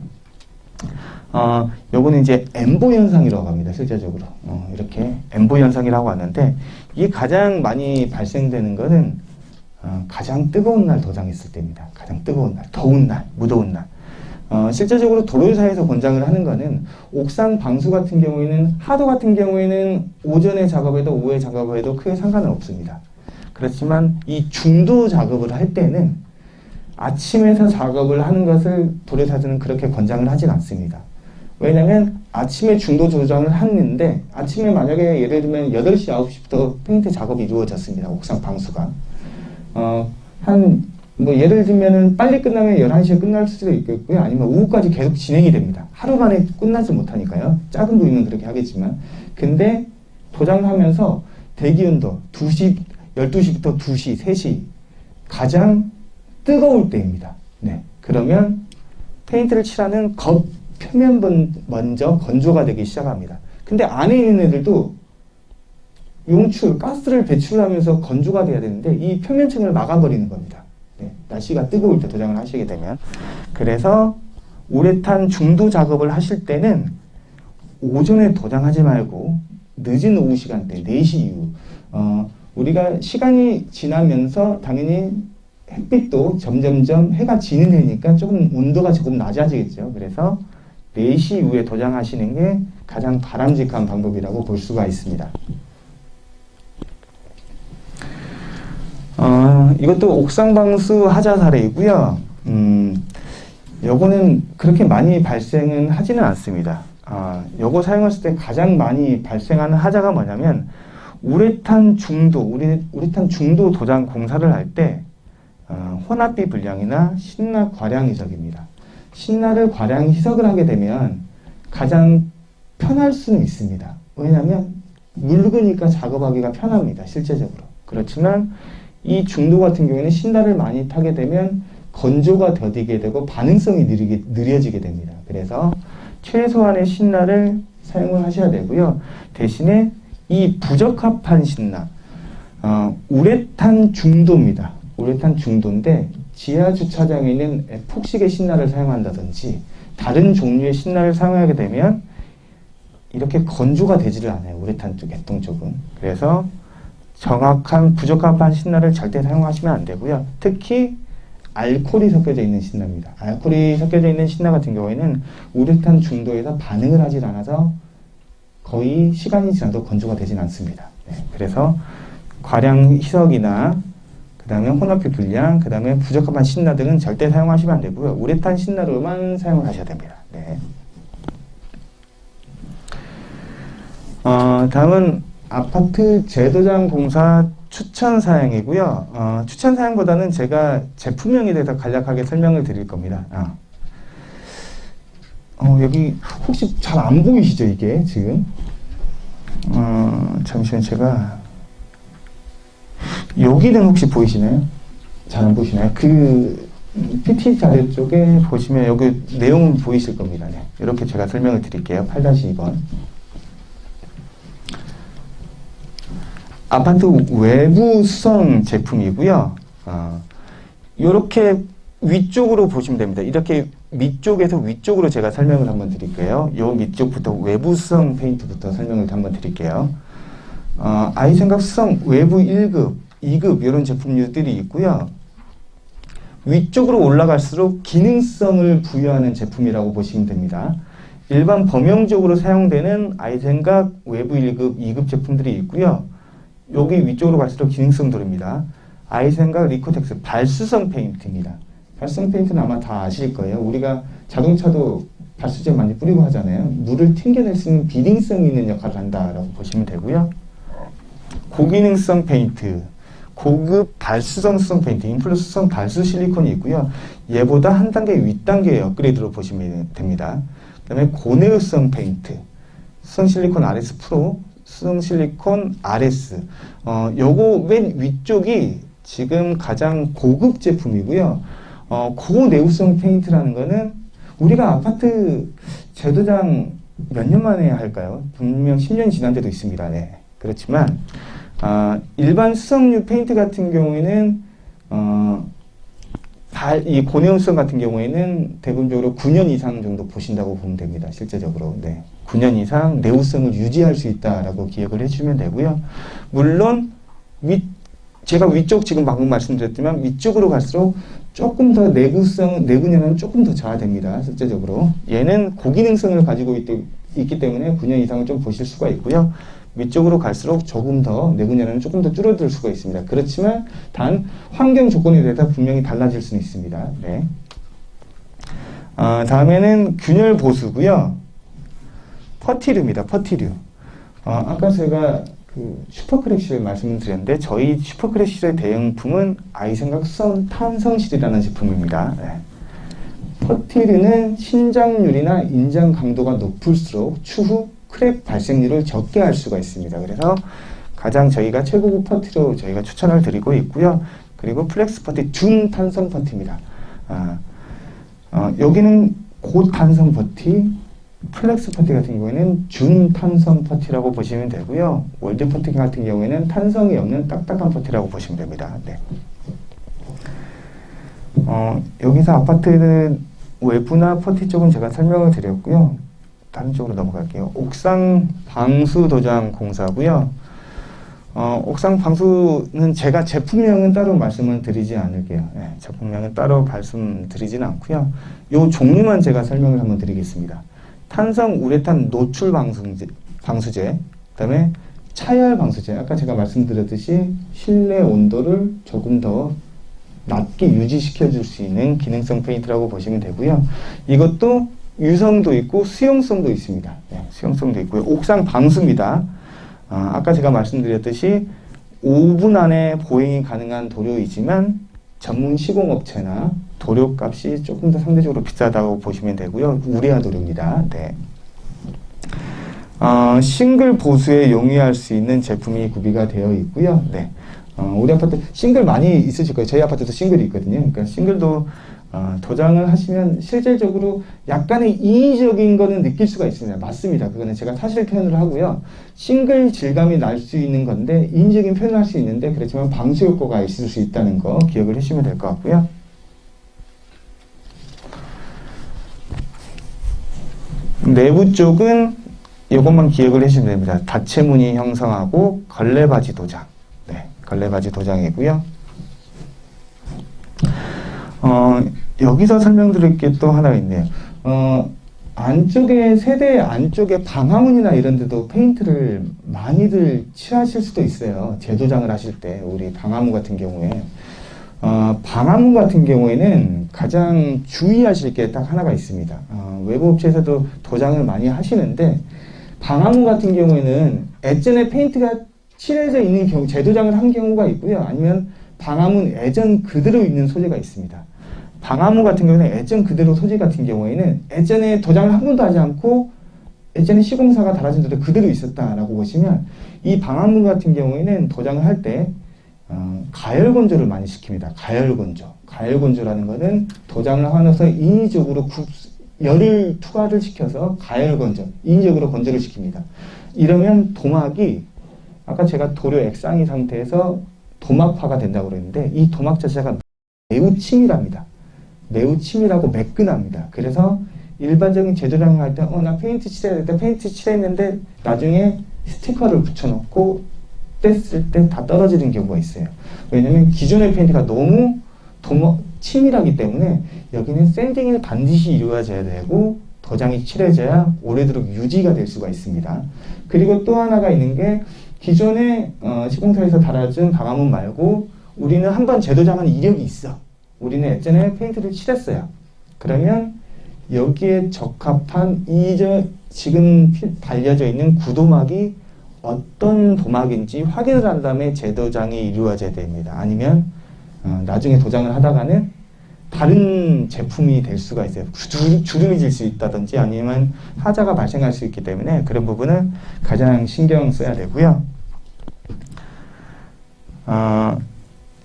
요거는 이제 엠보 현상이라고 합니다. 실제적으로 이렇게 엠보 현상이라고 하는데 이게 가장 많이 발생되는 거는 가장 뜨거운 날 도장했을 때입니다. 가장 뜨거운 날, 더운 날, 무더운 날. 실제적으로 도로사에서 권장을 하는 거는 옥상 방수 같은 경우에는 하도 같은 경우에는 오전에 작업해도 오후에 작업해도 크게 상관은 없습니다. 그렇지만 이 중도 작업을 할 때는 아침에서 작업을 하는 것을 도로사들은 그렇게 권장을 하진 않습니다. 왜냐하면 아침에 중도 조장을 하는데 아침에 만약에 예를 들면 8시, 9시부터 페인트 작업이 이루어졌습니다. 옥상 방수가. 예를 들면은 빨리 끝나면 11시에 끝날 수도 있겠고요. 아니면 오후까지 계속 진행이 됩니다. 하루 만에 끝나지 못하니까요. 작은 부위는 그렇게 하겠지만. 근데 도장을 하면서 대기온도 12시부터 2시, 3시 가장 뜨거울 때입니다. 네. 그러면 페인트를 칠하는 겉 표면 먼저 건조가 되기 시작합니다. 근데 안에 있는 애들도 용출, 가스를 배출하면서 건조가 돼야 되는데 이 표면층을 막아버리는 겁니다. 네, 날씨가 뜨거울 때 도장을 하시게 되면. 그래서 우레탄 중도 작업을 하실 때는 오전에 도장하지 말고 늦은 오후 시간대, 4시 이후. 우리가 시간이 지나면서 당연히 햇빛도 점점점 해가 지는 해니까 조금 온도가 조금 낮아지겠죠. 그래서 4시 이후에 도장하시는 게 가장 바람직한 방법이라고 볼 수가 있습니다. 이것도 옥상방수 하자 사례이고요. 요거는 그렇게 많이 발생은 하지는 않습니다. 요거 사용했을 때 가장 많이 발생하는 하자가 뭐냐면 우레탄 중도 도장 공사를 할 때 혼합비 불량이나 신나 과량 희석입니다. 신나를 과량 희석을 하게 되면 가장 편할 수는 있습니다. 왜냐하면 묽으니까 작업하기가 편합니다. 실제적으로. 그렇지만 이 중도 같은 경우에는 신나를 많이 타게 되면 건조가 더디게 되고 반응성이 느려지게 됩니다. 그래서 최소한의 신나를 사용을 하셔야 되고요. 대신에 이 부적합한 신나, 우레탄 중도입니다. 우레탄 중도인데 지하 주차장에 있는 에폭식의 신나를 사용한다든지 다른 종류의 신나를 사용하게 되면 이렇게 건조가 되지를 않아요. 우레탄 쪽, 개통 쪽은. 그래서 정확한 부적합한 신나를 절대 사용하시면 안 되고요. 특히 알코올이 섞여져 있는 신나입니다. 알코올이 섞여져 있는 신나 같은 경우에는 우레탄 중도에서 반응을 하지 않아서 거의 시간이 지나도 건조가 되진 않습니다. 네, 그래서 과량 희석이나 그 다음에 혼합비 불량, 그 다음에 부적합한 신나 등은 절대 사용하시면 안 되고요. 우레탄 신나로만 사용을 하셔야 됩니다. 네. 다음은 아파트 재도장 공사 추천 사양이고요. 추천 사양보다는 제가 제품명에 대해서 간략하게 설명을 드릴 겁니다. 여기 혹시 잘 안 보이시죠, 이게 지금? 잠시만 제가 여기는 혹시 보이시나요? 잘 안 보이시나요? 그 PT 자료 쪽에 보시면 여기 내용은 보이실 겁니다. 네. 이렇게 제가 설명을 드릴게요. 8-2번. 아파트 외부 수성 제품이고요. 이렇게 위쪽으로 보시면 됩니다. 이렇게 밑쪽에서 위쪽으로 제가 설명을 한번 드릴게요. 요 밑쪽부터 외부 수성 페인트부터 설명을 한번 드릴게요. 아이생각 수성 외부 1급, 2급 이런 제품들이 있고요. 위쪽으로 올라갈수록 기능성을 부여하는 제품이라고 보시면 됩니다. 일반 범용적으로 사용되는 아이생각 외부 1급, 2급 제품들이 있고요. 여기 위쪽으로 갈수록 기능성 도료입니다. 아이센각 리코텍스 발수성 페인트입니다. 발수성 페인트는 아마 다 아실 거예요. 우리가 자동차도 발수제 많이 뿌리고 하잖아요. 물을 튕겨낼 수 있는 비딩성 있는 역할을 한다라고 보시면 되고요. 고기능성 페인트, 고급 발수성성 페인트, 인플루스성 발수 실리콘이 있고요. 얘보다 한 단계 윗단계의 업그레이드로 보시면 됩니다. 그 다음에 고내우성 페인트, 수성 실리콘 RS 프로, 수성 실리콘 RS. 요거 맨 위쪽이 지금 가장 고급 제품이고요. 고내우성 페인트라는 거는 우리가 아파트 재도장 몇 년 만에 할까요? 분명 10년 지난 데도 있습니다. 네. 그렇지만 일반 수성류 페인트 같은 경우에는 이 고내우성 같은 경우에는 대부분적으로 9년 이상 정도 보신다고 보면 됩니다. 실제적으로. 네. 9년 이상 내우성을 유지할 수 있다라고 기억을 해주면 되고요. 물론 제가 위쪽 지금 방금 말씀드렸지만 위쪽으로 갈수록 조금 더 내구년은 조금 더 저하됩니다. 실제적으로. 얘는 고기능성을 가지고 있기 때문에 9년 이상을 좀 보실 수가 있고요. 위쪽으로 갈수록 조금 더 내구년은 조금 더 줄어들 수가 있습니다. 그렇지만 단 환경 조건에 대해서 분명히 달라질 수는 있습니다. 네. 다음에는 균열 보수고요. 퍼티류입니다. 퍼티류. 아까 제가 그 슈퍼크랙실 말씀을 드렸는데 저희 슈퍼크랙실의 대형품은 아이생각 수성 탄성실이라는 제품입니다. 네. 퍼티류는 신장률이나 인장 강도가 높을수록 추후 크랙 발생률을 적게 할 수가 있습니다. 그래서 가장 저희가 최고급 퍼티로 저희가 추천을 드리고 있고요. 그리고 플렉스 퍼티 준탄성 퍼티입니다. 여기는 고탄성 퍼티, 플렉스 퍼티 같은 경우에는 준탄성 퍼티라고 보시면 되고요. 월드 퍼티 같은 경우에는 탄성이 없는 딱딱한 퍼티라고 보시면 됩니다. 네. 여기서 아파트 외부나 퍼티 쪽은 제가 설명을 드렸고요. 다른 쪽으로 넘어갈게요. 옥상 방수 도장 공사고요. 옥상 방수는 제가 제품명은 따로 말씀을 드리지 않을게요. 네, 제품명은 따로 말씀드리지는 않고요. 요 종류만 제가 설명을 한번 드리겠습니다. 탄성 우레탄 노출 방수제, 그 다음에 차열 방수제. 아까 제가 말씀드렸듯이 실내 온도를 조금 더 낮게 유지시켜 줄 수 있는 기능성 페인트라고 보시면 되고요. 이것도 유성도 있고 수용성도 있습니다. 네, 수용성도 있고요. 옥상 방수입니다. 아까 제가 말씀드렸듯이 5분 안에 보행이 가능한 도료이지만 전문 시공업체나 도료값이 조금 더 상대적으로 비싸다고 보시면 되고요. 우레아 도료입니다. 네. 싱글 보수에 용이할 수 있는 제품이 구비가 되어 있고요. 네. 우리 아파트 싱글 많이 있으실 거예요. 저희 아파트도 싱글이 있거든요. 그러니까 싱글도 도장을 하시면 실질적으로 약간의 인위적인 거는 느낄 수가 있습니다. 맞습니다. 그거는 제가 사실 표현을 하고요. 싱글 질감이 날 수 있는 건데 인위적인 표현을 할 수 있는데 그렇지만 방수 효과가 있을 수 있다는 거 기억을 해주시면 될 것 같고요. 내부 쪽은 이것만 기억을 해주시면 됩니다. 다채무늬 형성하고 걸레바지 도장. 네, 걸레바지 도장이고요. 여기서 설명드릴 게 또 하나 있네요. 안쪽에, 세대 안쪽에 방화문이나 이런 데도 페인트를 많이들 칠하실 수도 있어요. 재도장을 하실 때, 우리 방화문 같은 경우에. 방화문 같은 경우에는 가장 주의하실 게 딱 하나가 있습니다. 외부 업체에서도 도장을 많이 하시는데, 방화문 같은 경우에는 예전에 페인트가 칠해져 있는 경우, 재도장을 한 경우가 있고요. 아니면 방화문 예전 그대로 있는 소재가 있습니다. 방화문 같은 경우는 예전 그대로 소재 같은 경우에는 예전에 도장을 한 번도 하지 않고 예전에 시공사가 달아준 대로 그대로 있었다라고 보시면 이 방화문 같은 경우에는 도장을 할 때 가열 건조를 많이 시킵니다. 가열 건조. 가열 건조라는 것은 도장을 하면서 인위적으로 열을 투과를 시켜서 가열 건조, 인위적으로 건조를 시킵니다. 이러면 도막이 아까 제가 도료 액상이 상태에서 도막화가 된다고 그랬는데 이 도막 자체가 매우 치밀합니다. 매우 치밀하고 매끈합니다. 그래서 일반적인 재도장을 할 때 나 페인트 칠해야 될 때 페인트 칠했는데 나중에 스티커를 붙여놓고 뗐을 때 다 떨어지는 경우가 있어요. 왜냐면 기존의 페인트가 너무 치밀하기 때문에 여기는 샌딩이 반드시 이루어져야 되고 도장이 칠해져야 오래도록 유지가 될 수가 있습니다. 그리고 또 하나가 있는 게 기존에 시공사에서 달아준 방화문 말고 우리는 한번 재도장한 이력이 있어. 우리는 예전에 페인트를 칠했어요. 그러면 여기에 적합한 지금 달려져 있는 구도막이 어떤 도막인지 확인을 한 다음에 재도장이 이루어져야 됩니다. 아니면 나중에 도장을 하다가는 다른 제품이 될 수가 있어요. 주름이 질 수 있다든지 아니면 하자가 발생할 수 있기 때문에 그런 부분을 가장 신경 써야 되고요.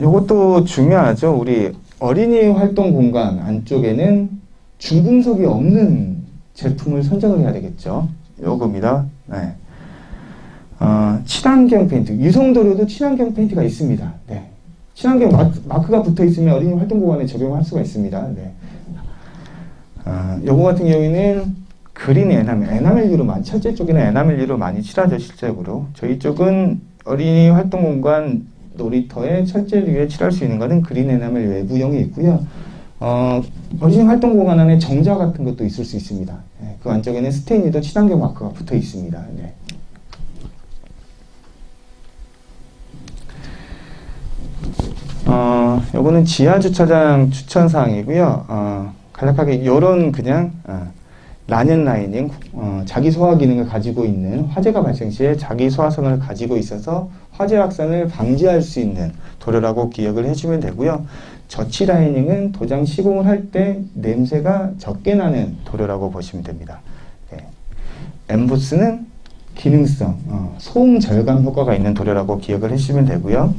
이것도 중요하죠. 우리 어린이 활동 공간 안쪽에는 중금속이 없는 제품을 선정을 해야 되겠죠. 요겁니다. 네. 친환경 페인트. 유성도료도 친환경 페인트가 있습니다. 네. 친환경 마크가 붙어 있으면 어린이 활동 공간에 적용할 수가 있습니다. 네. 요거 같은 경우에는 그린 에나멜류로 철제 쪽에는 에나멜류로 많이 칠하죠, 실제로. 저희 쪽은 어린이 활동 공간 놀이터에 철제류에 칠할 수 있는 것은 그린 에나멜 외부형이 있고요. 어린이 활동 공간 안에 정자 같은 것도 있을 수 있습니다. 네, 그 안쪽에는 스테인리더 친환경 마크가 붙어 있습니다. 네. 요거는 지하 주차장 추천 사항이고요. 간략하게 요런 그냥 라년 라이닝, 자기 소화 기능을 가지고 있는 화재가 발생 시에 자기 소화성을 가지고 있어서 화재 확산을 방지할 수 있는 도료라고 기억을 해주면 되고요. 저치 라이닝은 도장 시공을 할 때 냄새가 적게 나는 도료라고 보시면 됩니다. 네. 엠보스는 기능성, 소음 절감 효과가 있는 도료라고 기억을 해주시면 되고요.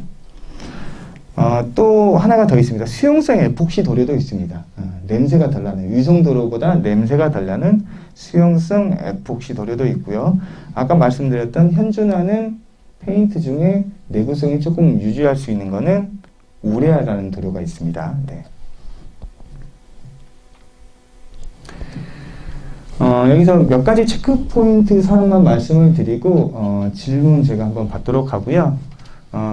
또 하나가 더 있습니다. 수용성 에폭시 도료도 있습니다. 냄새가 덜 나는, 유성도료보다 냄새가 덜 나는 수용성 에폭시 도료도 있고요. 아까 말씀드렸던 현존하는 페인트 중에 내구성이 조금 유지할 수 있는 거는 우레아라는 도료가 있습니다. 네. 여기서 몇 가지 체크 포인트 사항만 말씀을 드리고 질문 제가 한번 받도록 하고요.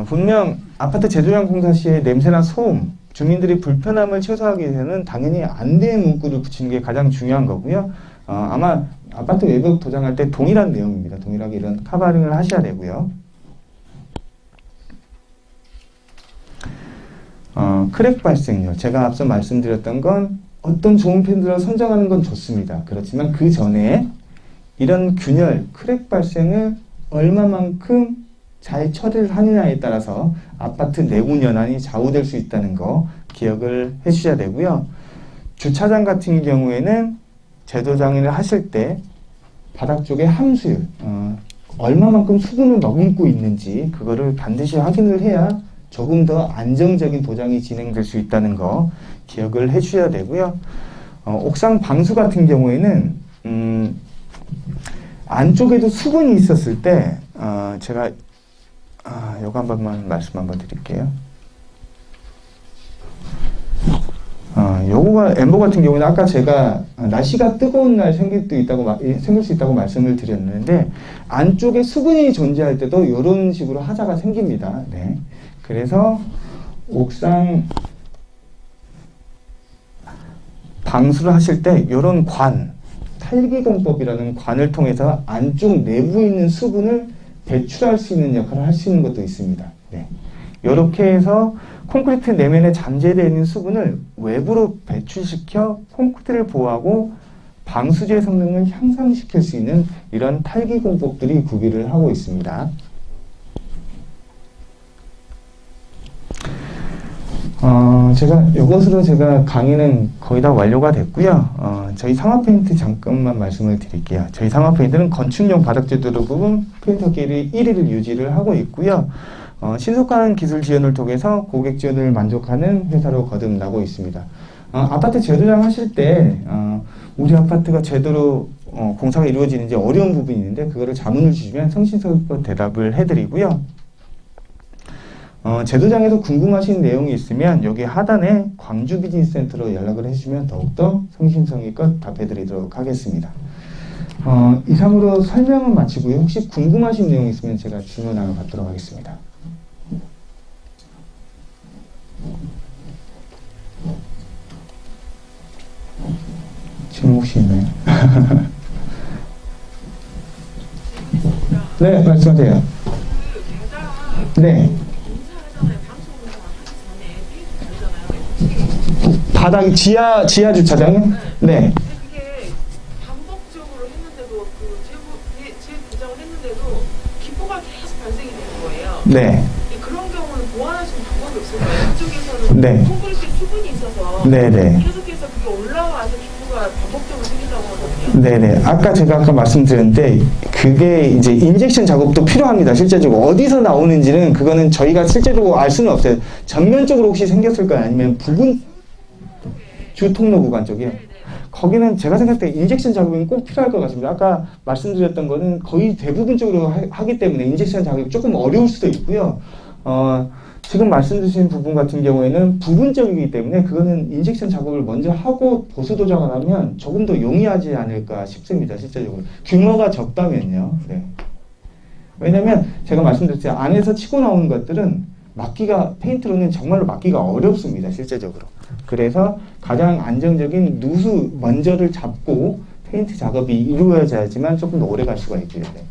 분명 아파트 재도장 공사 시에 냄새나 소음, 주민들이 불편함을 최소화하기 위해서는 당연히 안대 문구를 붙이는 게 가장 중요한 거고요. 아마 아파트 외벽 도장할 때 동일한 내용입니다. 동일하게 이런 카바링을 하셔야 되고요. 크랙 발생률. 제가 앞서 말씀드렸던 건 어떤 좋은 펜들을 선정하는 건 좋습니다. 그렇지만 그 전에 이런 균열, 크랙 발생을 얼마만큼 잘 처리를 하느냐에 따라서 아파트 내부 연안이 좌우될 수 있다는 거 기억을 해 주셔야 되고요. 주차장 같은 경우에는 재도장을 하실 때 바닥 쪽에 함수율, 얼마만큼 수분을 머금고 있는지 그거를 반드시 확인을 해야 조금 더 안정적인 도장이 진행될 수 있다는 거 기억을 해 주셔야 되고요. 옥상 방수 같은 경우에는 안쪽에도 수분이 있었을 때 제가 요거 한 번만 말씀 한번 드릴게요. 요거가 엠보 같은 경우는 아까 제가 날씨가 뜨거운 날 생길 수 있다고 말씀을 드렸는데 안쪽에 수분이 존재할 때도 이런 식으로 하자가 생깁니다. 네. 그래서 옥상 방수를 하실 때 이런 탈기공법이라는 관을 통해서 안쪽 내부에 있는 수분을 배출할 수 있는 역할을 할 수 있는 것도 있습니다. 네. 이렇게 해서 콘크리트 내면에 잠재되어 있는 수분을 외부로 배출시켜 콘크리트를 보호하고 방수제 성능을 향상시킬 수 있는 이런 탈기공법들이 구비를 하고 있습니다. 이것으로 제가 강의는 거의 다 완료가 됐고요. 저희 상화 페인트 잠깐만 말씀을 드릴게요. 저희 상화 페인트는 건축용 바닥재 도료 부분 페인터끼리 1위를 유지를 하고 있고요. 신속한 기술 지원을 통해서 고객 지원을 만족하는 회사로 거듭나고 있습니다. 아파트 재도장 하실 때 우리 아파트가 제대로 공사가 이루어지는지 어려운 부분이 있는데 그거를 자문을 주시면 성심성의껏 대답을 해드리고요. 재도장에서 궁금하신 내용이 있으면 여기 하단에 광주 비즈니스 센터로 연락을 해주시면 더욱더 성심성의껏 답해드리도록 하겠습니다. 이상으로 설명은 마치고요. 혹시 궁금하신 내용이 있으면 제가 질문 하나 받도록 하겠습니다. 질문 혹시 있나요? 네, 말씀하세요. 네. 바닥 지하 주차장이요? 네. 그게 반복적으로 했는데도 제 부정을 했는데도 기포가 계속 발생이 되는 거예요. 네. 그런 경우는 보완하시는 방법이 없을까요? 그쪽에서는 네. 콘크리트 수분이 있어서 네네. 계속해서 그게 올라와서 기포가 반복적으로 생긴다고 하거든요. 네네. 아까 말씀드렸는데, 그게 이제 인젝션 작업도 필요합니다. 실제적으로. 어디서 나오는지는 그거는 저희가 실제적으로 알 수는 없어요. 전면적으로 혹시 생겼을까요? 아니면 부분, 주통로 구간 쪽이요? 거기는 제가 생각할 때 인젝션 작업이 꼭 필요할 것 같습니다. 아까 말씀드렸던 거는 거의 대부분적으로 하기 때문에 인젝션 작업이 조금 어려울 수도 있고요. 지금 말씀 주신 부분 같은 경우에는 부분적이기 때문에 그거는 인젝션 작업을 먼저 하고 보수 도장을 하면 조금 더 용이하지 않을까 싶습니다. 실제적으로. 규모가 적다면요. 네. 왜냐면 제가 말씀드렸죠. 안에서 치고 나오는 것들은 페인트로는 정말로 막기가 어렵습니다. 실제적으로. 그래서 가장 안정적인 누수 먼저를 잡고 페인트 작업이 이루어져야지만 조금 더 오래 갈 수가 있고요. 네.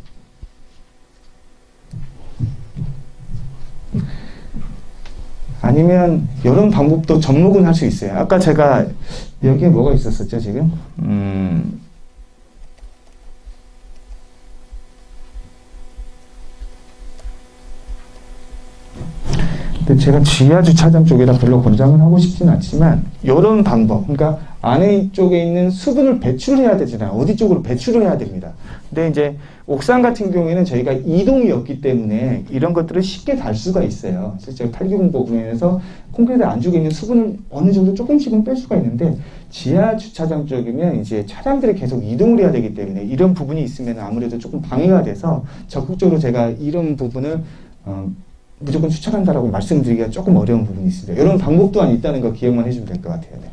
아니면 이런 방법도 접목은 할 수 있어요. 아까 제가 여기에 뭐가 있었었죠 지금? 근데 제가 지하 주차장 쪽에다 별로 권장을 하고 싶진 않지만 이런 방법, 그러니까 안에 쪽에 있는 수분을 배출해야 되잖아요. 어디 쪽으로 배출을 해야 됩니다. 근데 이제 옥상 같은 경우에는 저희가 이동이 없기 때문에 이런 것들을 쉽게 달 수가 있어요. 실제 890 부분에서 콘크리트 안쪽에 있는 수분을 어느 정도 조금씩은 뺄 수가 있는데 지하 주차장 쪽이면 이제 차량들이 계속 이동을 해야 되기 때문에 이런 부분이 있으면 아무래도 조금 방해가 돼서 적극적으로 제가 이런 부분을 무조건 추천한다라고 말씀드리기가 조금 어려운 부분이 있습니다. 이런 방법 또한 있다는 거 기억만 해주면 될 것 같아요. 네.